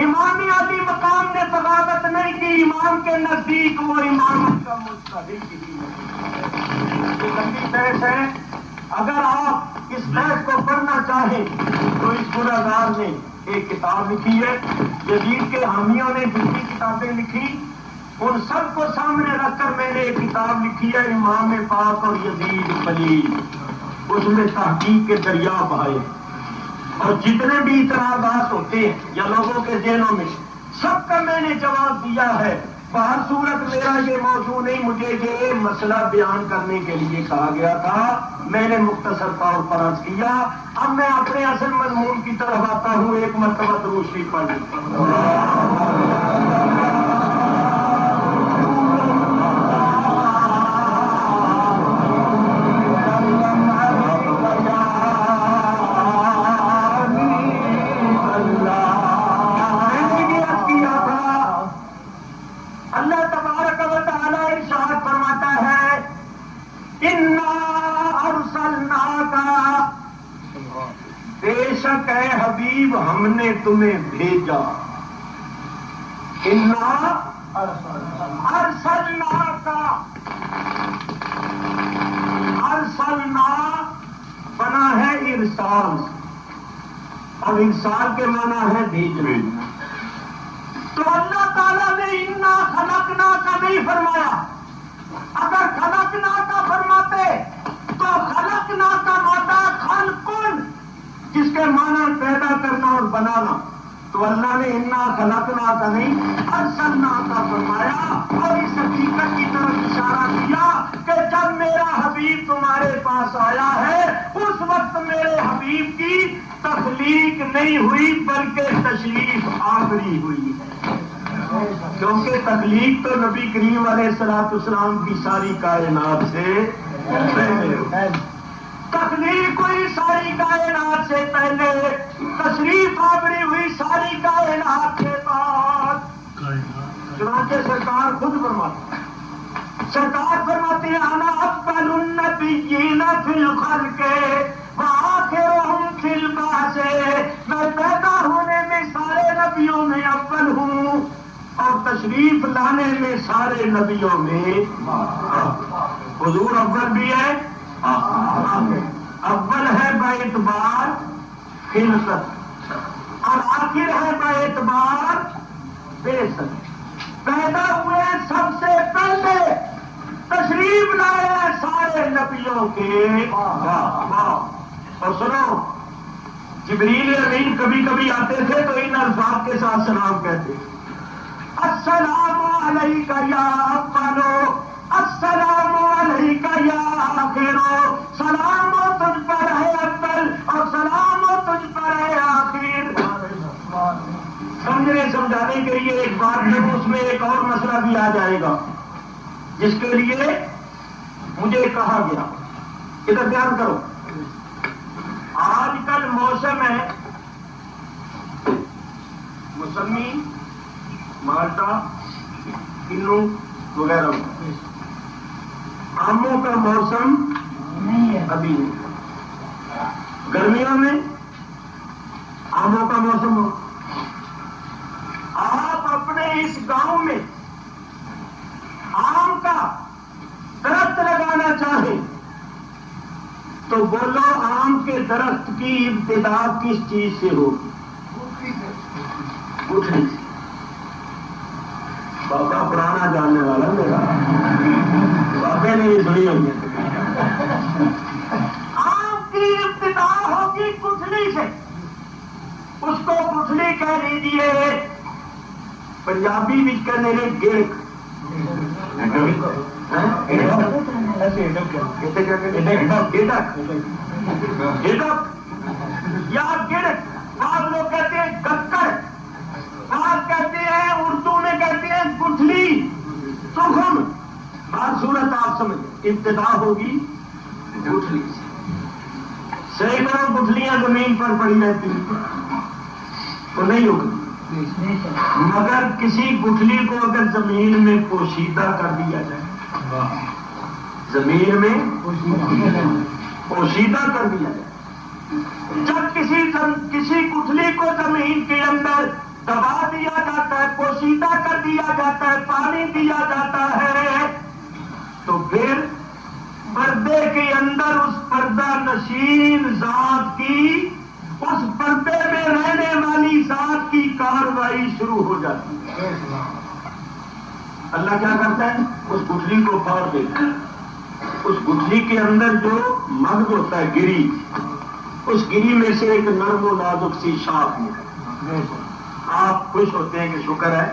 امام علی مقام نے بغاوت نہیں کی، امام کے نزدیک وہ امامت کا مستحق ہی ہے. یہ لمبی بحث ہے، اگر آپ اس بحث کو پڑھنا چاہیں تو اس گناہگار نے ایک کتاب لکھی ہے، یزید کے حامیوں نے جتنی کتابیں لکھی ان سب کو سامنے رکھ کر میں نے ایک کتاب لکھی ہے، امام پاک اور یزید خلیل. اس میں تحقیق کے دریا بہائے اور جتنے بھی اعتراضات ہوتے ہیں یا لوگوں کے ذہنوں میں سب کا میں نے جواب دیا ہے. بہر صورت میرا یہ موضوع نہیں، مجھے یہ مسئلہ بیان کرنے کے لیے کہا گیا تھا، میں نے مختصر طور پر عرض کیا. اب میں اپنے اصل مضمون کی طرف آتا ہوں. ایک مرتبہ درود شریف پڑھ اے حبیب ہم نے تمہیں بھیجا. انا ارسلنا کا، ارسلنا بنا ہے ارسال اور ارسال کے معنی ہے بھیجنا. تو اللہ تعالیٰ نے انا خلقنا کا نہیں فرمایا. اگر خلقنا کا فرماتے تو خلقنا کا مادہ خلقن، جس کے معنی پیدا کرنا اور بنانا، تو اللہ نے انا خلقنا کا نہیں ارسلنا کا فرمایا. اور اس حقیقت کی طرف اشارہ کیا کہ جب میرا حبیب تمہارے پاس آیا ہے اس وقت میرے حبیب کی تخلیق نہیں ہوئی بلکہ تشریف آوری ہوئی ہے. کیونکہ تخلیق تو نبی کریم علیہ الصلوۃ والسلام کی ساری کائنات سے پہلے ہوئی. تخلیق ہوئی ساری کائنات سے پہلے، تشریف آوری ہوئی ساری کائنات کے بعد. چنانچہ سرکار خود فرماتے ہیں، سرکار فرماتے ہیں انا افضل النبیین فی الخلق وآخرهم فی البعث. میں پیدا ہونے میں سارے نبیوں میں اول ہوں اور تشریف لانے میں سارے نبیوں میں حضور اول بھی ہے، اول ہے باعتبار خلقت اور آخر ہے باعتبار بعثت. پیدا ہوئے سب سے پہلے، تشریف لائے ہیں سارے نبیوں کے. اور سنو، جبریل امین کبھی کبھی آتے تھے تو ان الفاظ کے ساتھ سلام کہتے، السلام علیک یا اولو، السلام علیک یا آخرو. سلام و تجھ پر ہے اول اور سلام و تجھ پر ہے آخر. سمجھنے سمجھانے کے لیے ایک بات کروں، اس میں ایک اور مسئلہ بھی آ جائے گا جس کے لیے مجھے کہا گیا، ادھر دھیان کرو۔ آج کل موسم ہے موسمی، مالٹا، کنو وغیرہ، آموں کا موسم ابھی نہیں۔ گرمیوں میں آموں کا موسم ہو۔ آپ اپنے اس گاؤں میں آم کا درخت لگانا چاہیں تو بولو آم کے درخت کی ابتدا کس چیز سے ہوگی؟ گٹھلی سے۔ بابا پرانا جاننے والا میرا، بابے نے بھی سنی ہوئی ہے۔ آم کی ابتدا ہوگی گٹھلی سے، اس کو گٹھلی کہہ لیجیے، پنجابی بھی کہنے لے گڑک، یا گڑک، بعض لوگ کہتے ہیں گکڑ، بعض کہتے ہیں اردو میں کہتے ہیں گٹھلی، تخم، بات صورت آپ سمجھ، ابتدا ہوگی گٹھلی سے۔ سینکڑوں گٹھلیاں زمین پر پڑی رہتی ہیں تو نہیں ہوگی، مگر کسی گٹھلی کو اگر زمین میں پوشیدہ کر دیا جائے، زمین میں پوشیدہ کر دیا جائے، جب کسی گٹھلی کو زمین کے اندر دبا دیا جاتا ہے، پوشیدہ کر دیا جاتا ہے، پانی دیا جاتا ہے، تو پھر پردے کے اندر اس پردہ نشین ذات کی، اس پردے میں رہنے والی ذات کی کارروائی شروع ہو جاتی ہے۔ اللہ کیا کرتا ہے؟ اس گٹھلی کو پھاڑ دیتا ہے، اس گٹھلی کے اندر جو مغز ہوتا ہے، گری، اس گری میں سے ایک نرم و نازک سی شاخ نکلتی ہے۔ آپ خوش ہوتے ہیں کہ شکر ہے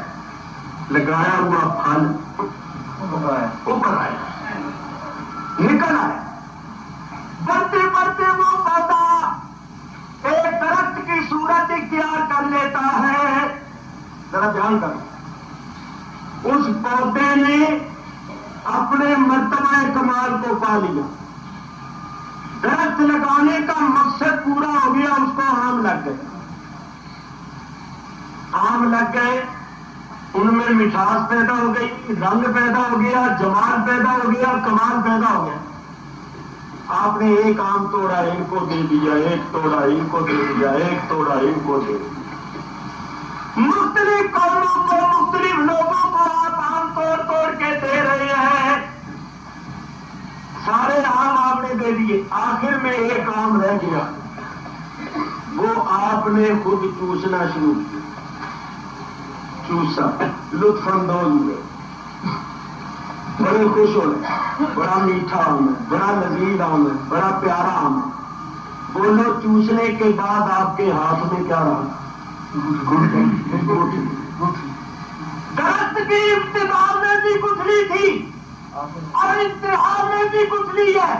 لگایا ہوا پھل اوپر آیا، نکل آیا، بڑھتے بڑھتے وہ پودا ایک درخت کی صورت اختیار کر لیتا ہے۔ ذرا دھیان کرو، اس پودے نے اپنے مرتبہ کمال کو پا لیا، درخت لگانے کا مقصد پورا ہو گیا، اس کو آم لگ گئے، آم لگ گئے، ان میں مٹھاس پیدا ہو گئی، رنگ پیدا ہو گیا، جمال پیدا ہو گیا، کمال پیدا ہو گیا۔ آپ نے ایک آم توڑا ان کو دے دیا، ایک توڑا ان کو دے دیا، ایک توڑا ان کو دے دیا، مختلف قوموں کو، مختلف لوگوں کو آپ آم توڑ توڑ کے دے رہے ہیں، سارے آم آپ نے دے دیے، آخر میں ایک آم رہ گیا، وہ آپ نے خود چوسنا شروع کیا، چوسا، لطف اندوز ہوئے، بڑے خوش ہو رہے، بڑا میٹھا آم ہے، بڑا لذیذ آم ہے، بڑا پیارا آم ہے۔ بولو چوسنے کے بعد آپ کے ہاتھ میں کیا رہا؟ درخت کی ابتدا میں بھی گٹھلی تھی اور انتہا میں بھی گٹھلی ہے،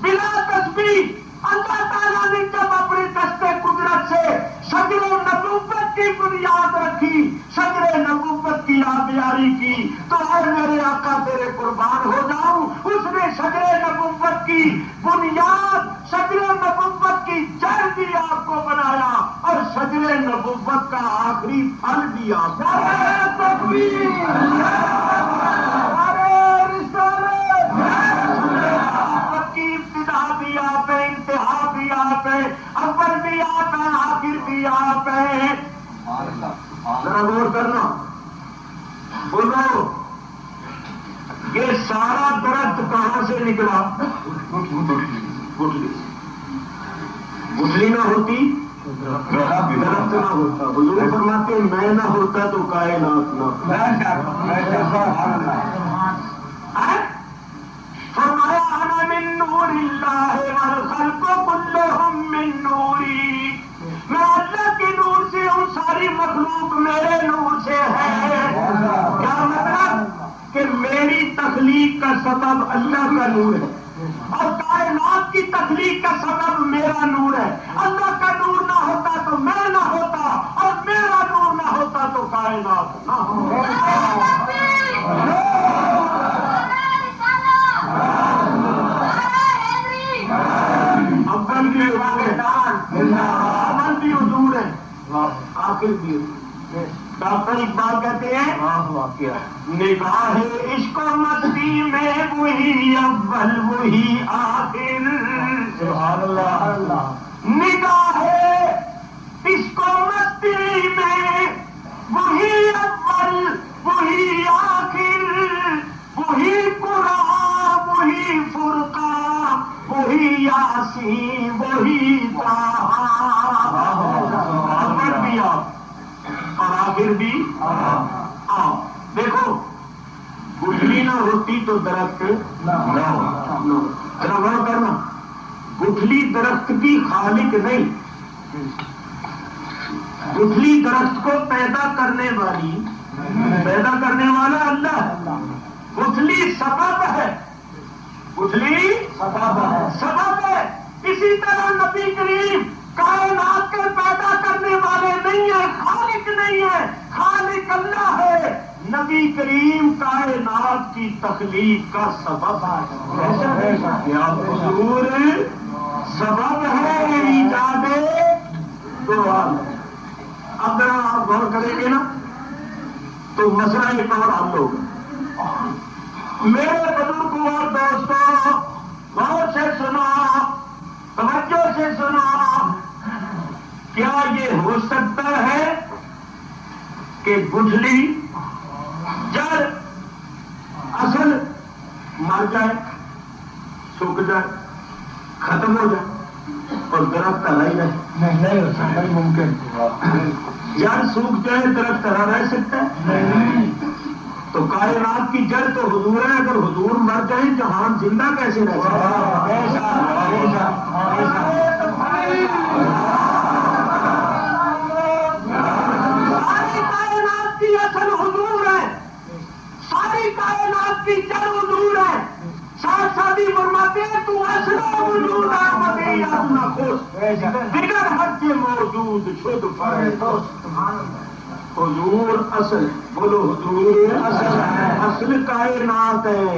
بلا تسبیح۔ اللہ تعالیٰ نے جب اپنے دست قدرت سے شجر نبوت کی بنیاد رکھی، شجر نبوت کی آبیاری کی، تو اے میرے آقا تیرے قربان ہو جاؤں، اس نے شجر نبوت کی بنیاد، شجر نبوت کی جڑ بھی آپ کو بنایا اور شجر نبوت کا آخری پھل بھی آپ کو ابتدا بھی آپ ہے، انتہا بھی آپ ہے، اول بھی آپ ہے، آخر بھی آپ ہے۔ ذرا غور کرنا، بولو یہ سارا درخت کہاں سے نکلا؟ گٹھلی سے۔ گٹھلی نہ ہوتی درخت نہ ہوتا، حضور فرماتے میں نہ ہوتا تو کائنات نہ ہوتا۔ فرمایا انا من نور اللہ والخلق كلهم من نوری، میں اللہ کے نور سے ہوں، ساری مخلوق میرے نور سے ہے۔ کیا مطلب؟ کہ میری تخلیق کا سبب اللہ کا نور ہے اور کائنات کی تخلیق کا سبب میرا نور ہے۔ اللہ کا نور نہ ہوتا تو میں نہ ہوتا اور میرا کائنات نہ ہو۔ اول بھی اول بھی حضور ہے، آخر بھی حضور۔ ڈاکٹر اقبال کہتے ہیں نگاہ عشق و مستی میں وہی اول وہی آخر، سبحان اللہ۔ نگاہ عشق و مستی میں وہی اول وہی آخر، وہی قرآن وہی فرقان وہی یاسین وہی طٰہٰ، اول بھی اور آخر بھی دیکھو گٹھلی نہ ہوتی تو درخت نہ ذرا غور کرنا، گٹھلی درخت کی خالق نہیں، گٹھلی درخت کو پیدا کرنے والا اللہ، گٹھلی سبب ہے، گٹھلی سبب ہے۔ اسی طرح نبی کریم کائنات کے پیدا کرنے والے نہیں ہیں، خالق نہیں ہے، خالق اللہ ہے۔ نبی کریم کائنات کی تخلیق کا سبب ہے، حضور سبب ہے ایجاد دو عالم۔ اب ذرا آپ غور کریں گے نا تو مسئلہ ایک اور حل ہوگا۔ میرے بزرگوں اور دوستوں غور سے سنا، توجہ سے سنا، کیا یہ ہو سکتا ہے کہ گٹھلی جڑ اصل مر جائے، سوکھ جائے، ختم ہو جائے اور درخت ہرا ہی رہے؟ نہیں ہو سکتا، ممکن۔ جڑ سوکھ جائے درخت ہرا رہ سکتا ہے؟ تو کائنات کی جڑ تو حضور ہے، اگر حضور مر جائیں جہان زندہ کیسے رہ سکتا ہے؟ ساری کائنات کی اصل حضور ہے، ساری کائنات کی جڑ حضور ہے۔ ساتھ ساتھی فرماتے ہیں تو اصل وجود آمدے یاد نہ خوش دیگر حد کے موجود شد فرد۔ حضور اصل، بولو حضور اصل کائنات ہے،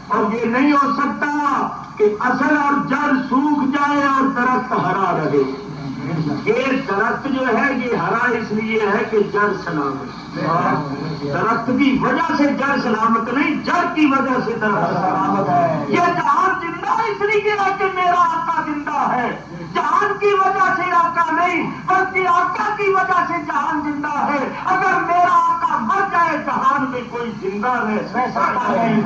اور یہ نہیں ہو سکتا کہ اصل اور جڑ سوکھ جائے اور درخت ہرا رہے۔ یہ درخت جو ہے یہ ہرا اس لیے ہے کہ جڑ سلامت، درخت کی وجہ سے جڑ سلامت نہیں، جڑ کی وجہ سے درخت سلامت ہے۔ یہ جہان زندہ اس لیے ہے کہ میرا آقا زندہ ہے، جہان کی وجہ سے آقا نہیں بلکہ آقا کی وجہ سے جہان زندہ ہے۔ اگر میرا آقا مر جائے جہان میں کوئی زندہ رہ سکتا نہیں۔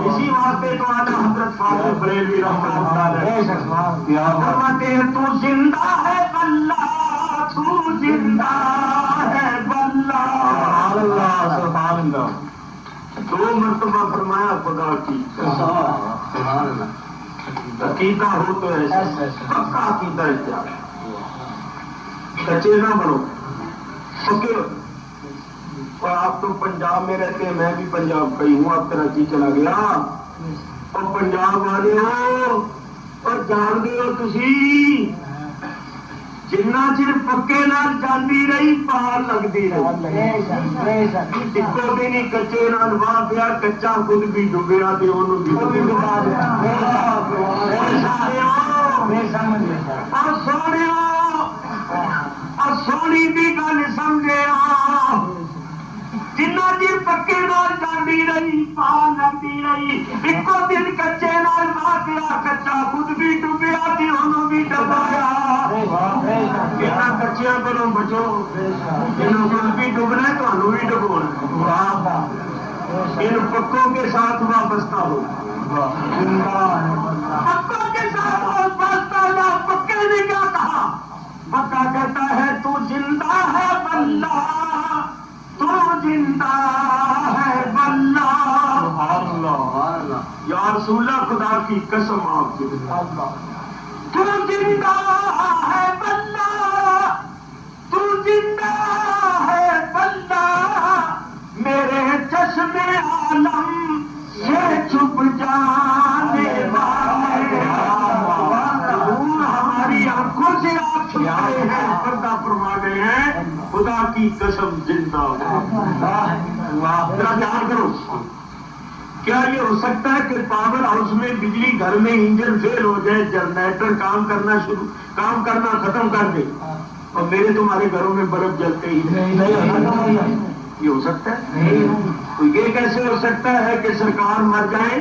اسی واسطے تو آج حضرت فاضل بریلوی رحمۃ اللہ علیہ فرماتے ہیں تو زندہ ہے واللہ، تو زندہ ہے واللہ، سبحان اللہ۔ دو مرتبہ فرمایا خدا کی عقیدہ ہو تو ایسا پکا عقیدہ اختیار، کچے نہ بنو پکے۔ اور آپ تو پنجاب میں رہتے ہیں، میں بھی پنجاب کا ہی ہوں، اب کراچی چلا گیا، اور پنجاب والے ہو اور جان دے ہو تسی جنہ چر پکے نال جاندی رہی پار لگتی رہی، ایکو دن ہی کچے نال واہ پیا، کچا خود بھی ڈبیا تے انہوں بھی ڈبا دیا۔ اور سونی کی گل سمجھا، جنہ چر پکے نال جاندی رہی پار لگتی رہی، ایکو دن کچے نال واہ پیا، کچا خود بھی ڈبیا تے انہوں بھی ڈبایا۔ کچیاں کو بچو، جنہوں کو بھی ڈبنا ہے تو بھی ڈبونا، ان پکوں کے ساتھ وابستہ ہو، پکوں کے ساتھ وابستہ ہو۔ پکے نے کیا کہا؟ پکا کہتا ہے تو زندہ ہے واللہ، تو زندہ ہے واللہ، یا رسول اللہ خدا کی قسم آپ کی، تو زندہ ہے واللہ، تو زندہ ہے واللہ، میرے چشم عالم سے چھپ جانے والے، ہماری آنکھوں سے آپ چھپائے ہیں، پردہ فرما گئے ہیں، خدا کی قسم زندہ ہو. ذرا دھیان کرو. کیا یہ ہو سکتا ہے کہ پاور ہاؤس میں بجلی گھر میں انجن فیل ہو جائے, جنریٹر کام کرنا ختم کر دے اور میرے تمہارے گھروں میں بلب جلتے ہی نہیں؟ یہ ہو سکتا ہے؟ تو یہ کیسے ہو سکتا ہے کہ سرکار مر جائے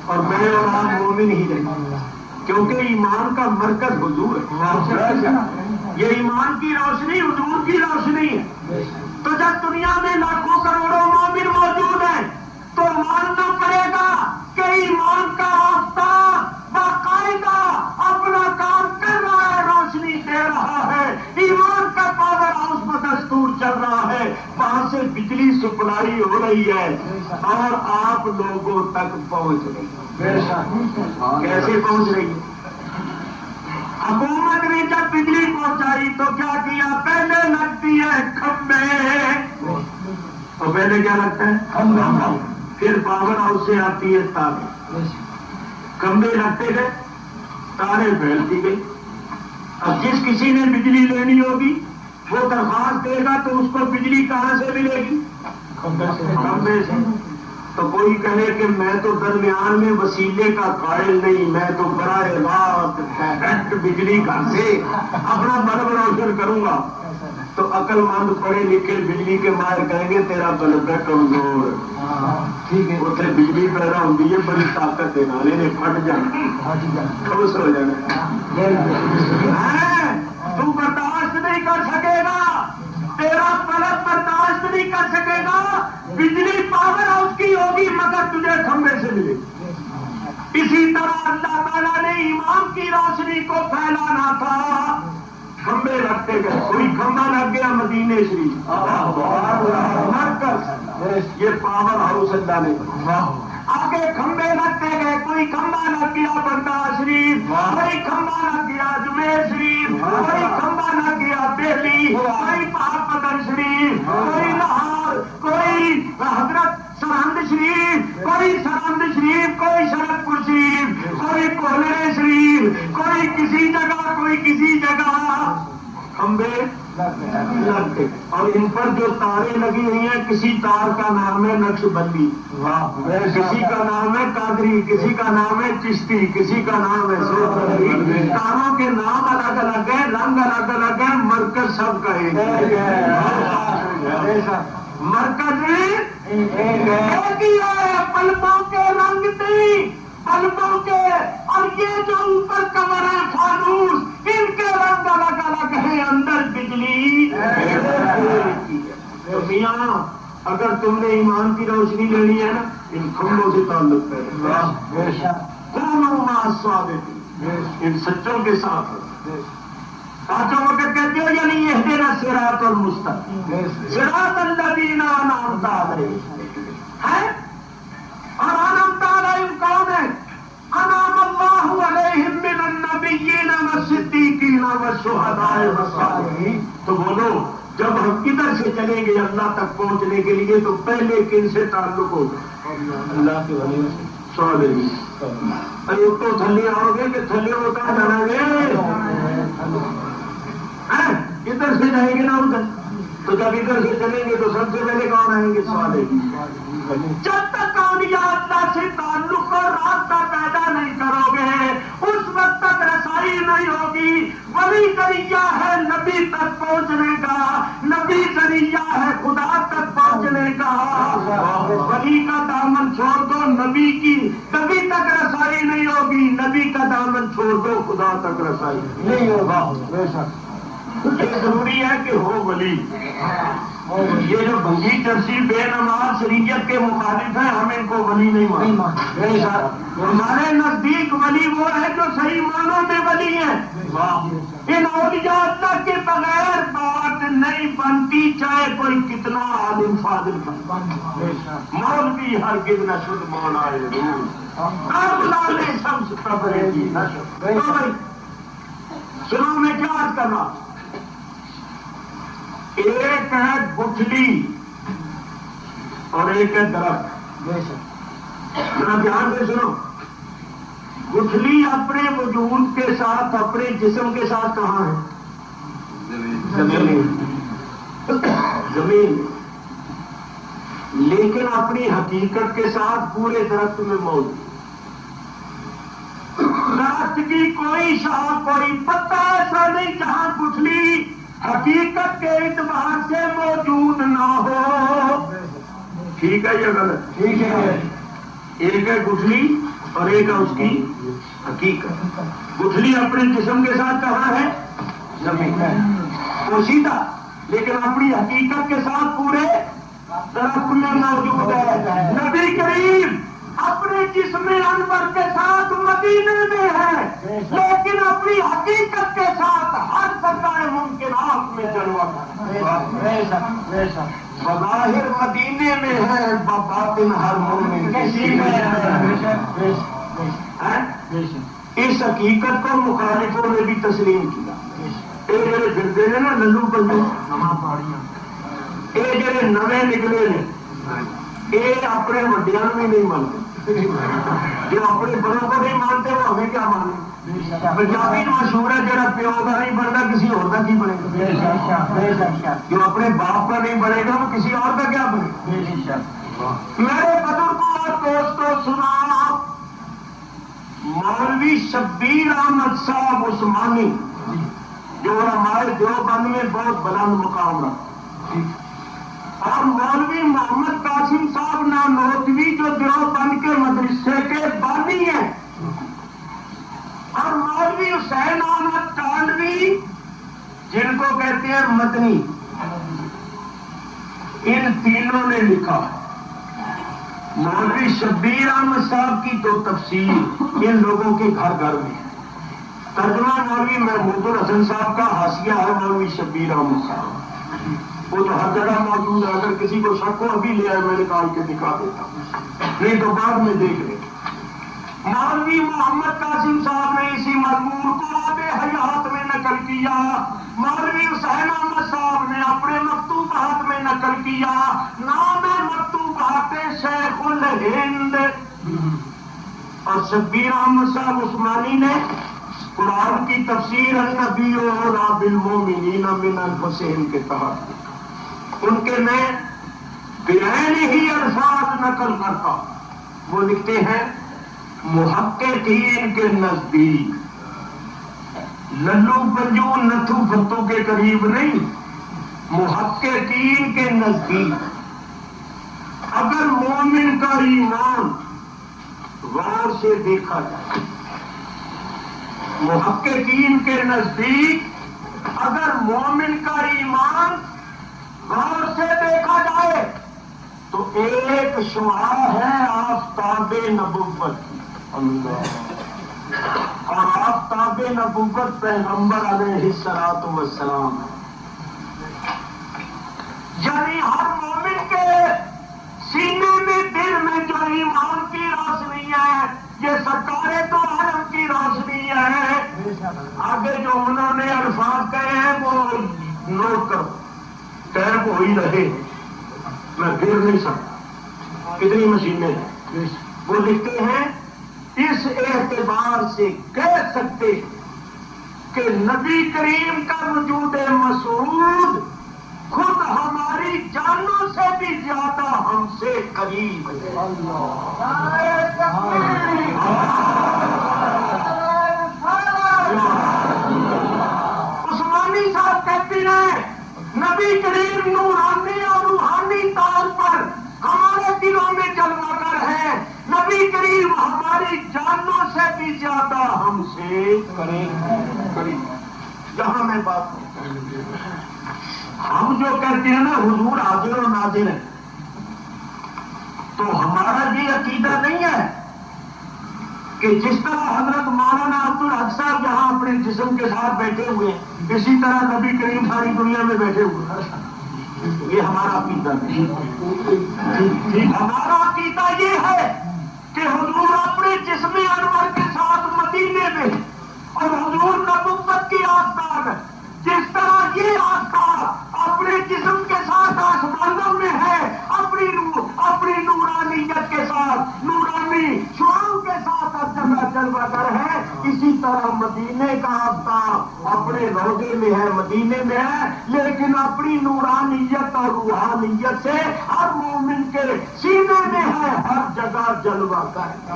اور میں اور آپ مومن ہی رہیں؟ کیونکہ ایمان کا مرکز حضور ہے. یہ ایمان کی روشنی حضور کی روشنی ہے. تو جب دنیا میں لاکھوں کروڑوں مومن موجود ہیں تو ماننا پڑے گا کہ ایمان کا آفتاب باقاعدہ اپنا کام کر رہا ہے, روشنی دے رہا ہے. ایمان کا پاور ہاؤس بدستور چل رہا ہے, وہاں سے بجلی سپلائی ہو رہی ہے اور آپ لوگوں تک پہنچ رہی ہے. کیسے پہنچ رہی ہے؟ حکومت نے جب بجلی پہنچائی تو کیا کیا؟ پہلے لگتی ہے کھمبے. تو پہلے کیا لگتا ہے؟ کھمبے. پھر پاور ہاؤس سے آتی ہے تارے. کھمبے لگتے گئے, تارے پھیلتی گئی. اب جس کسی نے بجلی لینی ہوگی وہ درخواست دے گا تو اس کو بجلی کہاں سے ملے گی؟ کھمبے سے. تو کوئی کہے کہ میں تو درمیان میں وسیلے کا قائل نہیں, میں تو براہ راست ڈائریکٹ بجلی گھر سے اپنا بلب روشن کروں گا, تو عقل مند پڑھے لکھے بجلی کے ماہر کہیں گے تیرا بلب ہے کمزور. ٹھیک ہے, اتنے بجلی پیدا ہوتی ہے بڑی طاقت دینا نے پھٹ جانا, خوش ہو جانا. تو برداشت نہیں کر سکے گا, تیرا بلب برداشت نہیں کر سکے گا. بجلی پاور ہاؤس کی ہوگی مگر تجھے کھمبے سے ملے. اسی طرح اللہ تعالیٰ نے ایمان کی روشنی کو پھیلانا تھا, کھمبے رکھتے گئے. کوئی کھمبا لگ گیا مدینے شریف مرکز, یہ پاور ہاؤس اللہ نے. آگے کھمبے لگتے گئے, کوئی کھمبا لگ گیا بندہ شریف, کوئی کھمبا لگ گیا اجمیر شریف, کوئی کھمبا لگ گیا دہلی, کوئی پاکستان شریف, کوئی لاہور, کوئی حضرت سرہند شریف, کوئی سرہند شریف, کوئی شرد پور شریف, کوئی کولرے شریف, کوئی کسی جگہ, کوئی کسی جگہ کھمبے لگتے. اور ان پر جو تاریں لگی ہوئی ہیں, کسی تار کا نام ہے نقش بندی, کسی کا نام ہے قادری, کسی کا نام ہے چشتی, کسی کا نام ہے سوتری. تاروں کے نام الگ الگ ہیں, رنگ الگ الگ ہیں, مرکز سب کا ایک ہے. مرکز ایک ہی ہے, بلبوں کے رنگ نہیں, بلبوں کے. اور یہ جو اوپر کمر ہے فانوس, ان کے رنگ الگ الگ ہیں, اندر بجلی. تو میاں اگر تم نے ایمان کی روشنی لینی ہے نا, ان کھمبوں سے تعلق ہے. کونوں معصوم, ان سچوں کے ساتھ. پانچوں وقت کہتے ہو یعنی اہدنا الصراط المستقیم, صراط الذین انعمت علیہم ہے. اور انعمت علیہم کون ہے؟ انعم اللہ علیہم من النبیین والصدیقین والشہداء والصالحین. تو بولو جب ہم ادھر سے چلیں گے اللہ تک پہنچنے کے لیے تو پہلے کن سے تعلق ہوگا؟ اللہ کے ولی صالحین. ارے تو تھلے آؤ گے کہ تھلے ہوتا جانا گے, ادھر سے جائیں گے نا ادھر, تو جب ادھر سے چلیں گے تو سب سے پہلے کون آئیں گے؟ صالحین. جب تک اولیاء اللہ سے تعلق اور رابطہ پیدا نہیں کرو گے اس وقت تک رسائی نہیں ہوگی. ولی ذریعہ ہے نبی تک پہنچنے کا, نبی ذریعہ ہے خدا تک پہنچنے کا. ولی کا دامن چھوڑ دو, نبی کی نبی تک رسائی نہیں ہوگی. نبی کا دامن چھوڑ دو, خدا تک رسائی نہیں ہوگا. یہ ضروری ہے کہ ہو ولی. یہ جو بھنگی چرسی بے نماز شریعت کے مخالف ہیں, ہم ان کو ولی نہیں مانتے. ہمارے نزدیک ولی وہ ہے جو صحیح معنوں میں ولی ہیں. ان اولیاء اللہ کے بغیر بات نہیں بنتی, چاہے کوئی کتنا عالم فاضل بن. مولوی ہرگز نہ شد مولا شمس تبریزی نہ شد. سنو میں کیا عرض کر رہا, ایک ہے گٹھلی اور ایک ہے درخت. ذرا دھیان سے سنو. گٹھلی اپنے وجود کے ساتھ, اپنے جسم کے ساتھ کہاں ہے؟ زمین. زمین میں، لیکن اپنی حقیقت کے ساتھ پورے درخت میں موجود. درخت کی کوئی شاخ کوئی پتا ایسا نہیں جہاں گٹھلی حقیقت کے اعتبار سے موجود نہ ہو. ٹھیک ہے یا غلط؟ ٹھیک ہے. ایک ہے گٹھلی اور ایک ہے اس کی حقیقت. گٹھلی اپنے جسم کے ساتھ کہاں ہے؟ زمین ہے، پوشیدہ، لیکن اپنی حقیقت کے ساتھ پورے درخت میں موجود ہے. نبی کریم اپنے جسم انور کے ساتھ مدینے میں ہے، لیکن اپنی حقیقت کے ساتھ ہر سرکار ممکنات میں جلوہ بظاہر مدینے میں ہے، بباطن ہر مومن کسی میں ہے. اس حقیقت کو مخالفوں نے بھی تسلیم کیا. یہ جڑے پھرتے ہیں نا للو پلو، یہ جڑے نویں نکلے نے، یہ اپنے وڈیاں بھی نہیں مانتے. جو اپنے بڑوں کو نہیں مانتے وہ ہمیں کیا مانے. پنجابی مشہور ہے جڑا پیو کا نہیں بنتا کسی اور کا کی بنے گا. جو اپنے باپ کا نہیں بنے گا وہ کسی اور کا کیا بنے گا. میرے بزرگوں اور دوستوں سنا، مولوی شبیر احمد صاحب عثمانی جو ہمارے دیوبند میں بہت بلند مقام رکھا، اور مولوی محمد قاسم صاحب نانوتوی جو دیوبند کے مدرسے کے بانی ہیں، اور مولوی حسین احمد ٹانڈوی جن کو کہتے ہیں مدنی، ان تینوں نے لکھا. مولوی شبیر احمد صاحب کی تو تفسیر ان لوگوں کے گھر گھر میں ہے. ترجمہ مولوی محمود الحسن صاحب کا حاشیہ ہے مولوی شبیر احمد صاحب، وہ تو ہر جگہ موجود ہے. اگر کسی کو شک ہو ابھی لے آئے، میں نکال کے دکھا دیتا ہوں، نہیں تو بعد میں دیکھ لیں. مولوی محمد قاسم صاحب نے اسی مضمون کو آب حیات میں نقل کیا. مولوی حسین احمد صاحب نے اپنے مکتوبات میں نقل کیا. نام مکتوبات شیخ الہند. اور شبیر احمد صاحب عثمانی نے قرآن کی تفسیر النبی اولیٰ بالمؤمنین من انفسہم کے تحت ان کے میں بعین ہی الفاظ نقل کرتا. وہ لکھتے ہیں محققین کے نزدیک، للو پنجو نتھو فتو کے قریب نہیں، محققین کے نزدیک اگر مومن کا ایمان غور سے دیکھا جائے، محققین کے نزدیک اگر مومن کا ایمان غور سے دیکھا جائے تو ایک شعاع ہے آفتاب نبوت کی، اور آفتاب نبوت پیغمبر علیہ الصلوۃ والسلام ہے. یعنی ہر مومن کے سینے میں دل میں جو ایمان کی روشنی ہے یہ سرکار تو عالم کی روشنی ہے. آگے جو انہوں نے الفاظ کہے ہیں وہ نوٹ کرو، ٹیپ ہو ہی رہے، میں پھر نہیں سکتا کتنی مشینیں ہیں. وہ لکھتے ہیں اس اعتبار سے کہہ سکتے کہ نبی کریم کا وجود مسعود خود ہماری جانوں سے بھی زیادہ ہم سے قریب ہے. عثمانی صاحب کہتے ہیں نبی کریم نورانی اور روحانی طور پر ہمارے دلوں میں جلوہ گر ہے. نبی کریم ہماری جانوں سے بھی زیادہ ہم سے قریب. جہاں میں بات ہم جو کہتے ہیں نا حضور حاضر و ناظر ہے، تو ہمارا یہ عقیدہ نہیں ہے کہ جس طرح حضرت مولانا عبدالحق صاحب جہاں اپنے جسم کے ساتھ بیٹھے ہوئے ہیں اسی طرح نبی کریم ساری دنیا میں بیٹھے ہوئے ہیں. یہ ہمارا عقیدہ نہیں. ہمارا عقیدہ یہ ہے کہ حضور اپنے جسم انور کے ساتھ مدینے میں، اور حضور نبوت کی آفتاب ہے. جس طرح یہ آفتاب اپنے جسم کے ساتھ آسمانوں میں ہے، اپنی نورانیت کے ساتھ، نورانی شعاؤں کے ساتھ اب جگہ جلوہ گر ہے، اسی طرح مدینے کا آفتاب اپنے روضے میں ہے، مدینے میں ہے، لیکن اپنی نورانیت اور روحانیت سے ہر مومن کے سینے میں ہے، ہر جگہ جلوہ کرتا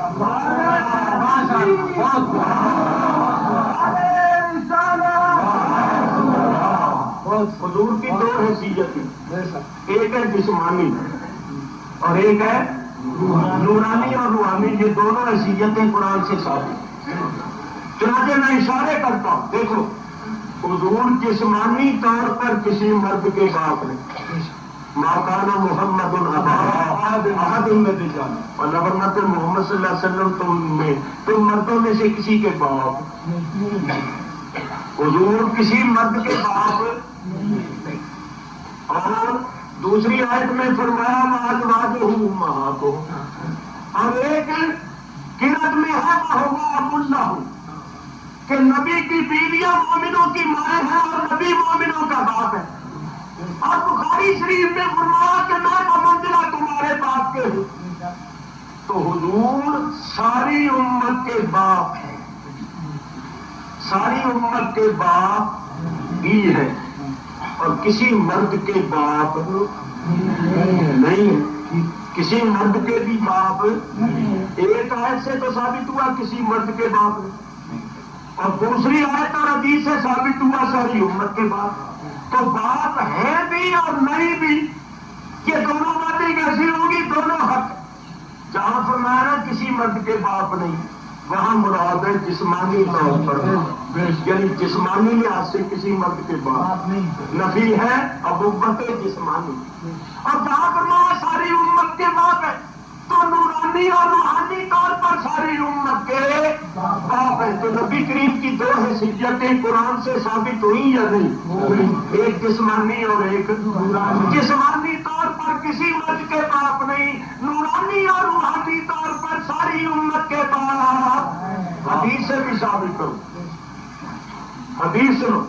حضور کی دو حیثیتیں، ایک ہے جسمانی اور ایک ہے نورانی اور روحانی، یہ دونوں حیثیتیں قرآن سے ثابت ہیں۔ چنانچہ میں اشارے کرتا ہوں، دیکھو حضور جسمانی طور پر کسی مرد کے باپ نے، ماکانہ محمد احد میں دکھا اور نبرمت محمد صلی اللہ علیہ وسلم تم مردوں میں سے کسی کے باپ، حضور کسی مرد کے باپ۔ اور دوسری آیت میں فرمایا ازواجہ امہاتہ، اور ایک قرأت میں ہے وَهُوَ اللہ کہ نبی کی بیویاں مومنوں کی مائیں ہیں اور نبی مومنوں کا باپ ہے۔ اور بخاری شریف میں فرمایا کہ میں بمنزلہ تمہارے باپ کے ہوں۔ تو حضور ساری امت کے باپ ہیں، ساری امت کے باپ بھی ہے، اور کسی مرد کے باپ نہیں ہے، کسی مرد کے بھی باپ۔ ایک آیت سے تو ثابت ہوا کسی مرد کے باپ نہیں، اور دوسری آیت اور حدیث سے ثابت ہوا ساری امت کے باپ۔ تو باپ ہے بھی اور نہیں بھی، یہ دونوں باتیں کیسی ہوگی؟ دونوں حق۔ جہاں فرمایا کسی مرد کے باپ نہیں، وہاں مراد ہے جسمانی طور پر، یعنی جسمانی لحاظ سے کسی مرد کے باپ نفی ہے، ابوت جسمانی۔ اور جہاں فرمایا ساری امت کے باپ ہے، تو نورانی اور روحانی طور پر ساری امت کے باپ ہے۔ تو نبی کریم کی دو حیثیتیں قرآن سے ثابت ہوئی یا نہیں؟ ایک جسمانی اور ایک نورانی۔ جسمانی طور پر کسی مرد کے باپ نہیں، نورانی اور روحانی طور پر ساری امت کے باپ۔ حدیث سے بھی ثابت کرو، حدیث سنو۔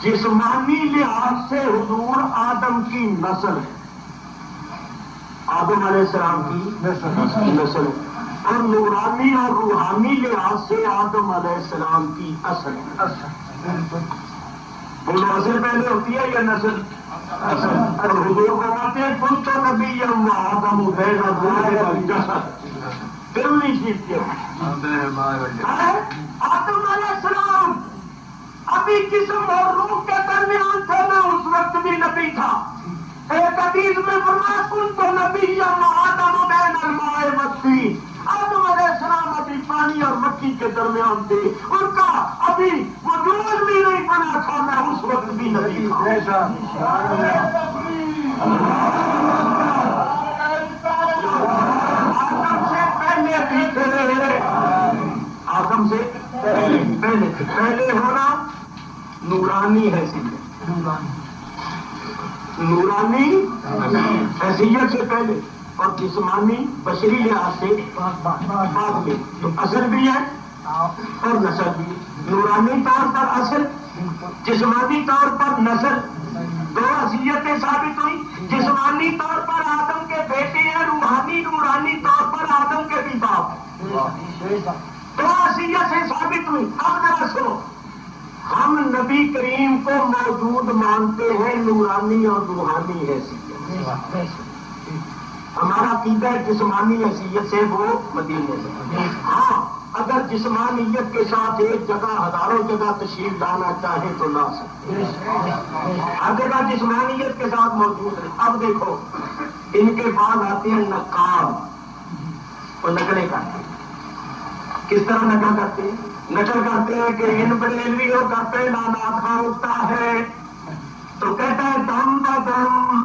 جسمانی لحاظ سے حضور آدم کی نسل ہے، آدم علیہ السلام کی نسل ہے، اور نورانی اور روحانی لحاظ سے آدم علیہ السلام کی اصل ہے۔ بولو اصل پہلے ہوتی ہے یا نسل؟ اصل۔ اور حضور فرماتے ہیں کل تو نبی آدم بین دل نہیں سیکھتے۔ آدم علیہ السلام ابھی جسم اور روح کے درمیان تھے، میں اس وقت بھی نبی تھا۔ ایک حدیث میں فرمایا کل تو نبی آدم بین الماء والطین، آدم علیہ السلام ابھی پانی اور مٹی کے درمیان تھے، ان کا ابھی وجود بھی نہیں بنا تھا، میں اس وقت بھی نبی تھا۔ آدم سے پہلے بھی تھے، آدم سے پہلے تھے۔ پہلے ہونا نورانی حیثیت، نورانی حیثیت سے پہلے، اور جسمانی بشری لحاظ سے بعد میں۔ تو اصل بھی ہے اور نسل بھی ہے، نورانی طور پر اصل، جسمانی طور پر نسل، دو حیثیتیں ثابت ہوئی۔ جسمانی طور پر آدم کے بیٹے ہیں، روحانی نورانی طور پر آدم کے بھی باپ ہیں، دو حیثیت سے ثابت ہوئی۔ اب ذرا سنو، ہم نبی کریم کو موجود مانتے ہیں نورانی اور روحانی حیثیت، ہمارا عقیدہ جسمانی حیثیت سے وہ مدینے سے۔ ہاں اگر جسمانیت کے ساتھ ایک جگہ ہزاروں جگہ تشریف لانا چاہے تو لا سکتے، ہر جگہ جسمانیت کے ساتھ موجود ہے۔ اب دیکھو ان کے بعد آتے ہیں نقاب، وہ نقلیں کرتے ہیں۔ کس طرح نقل کرتے ہیں؟ نقل کرتے ہیں کہ ان بریلویوں کا پہلا ناخا اٹھتا ہے تو کہتا ہے دم بدم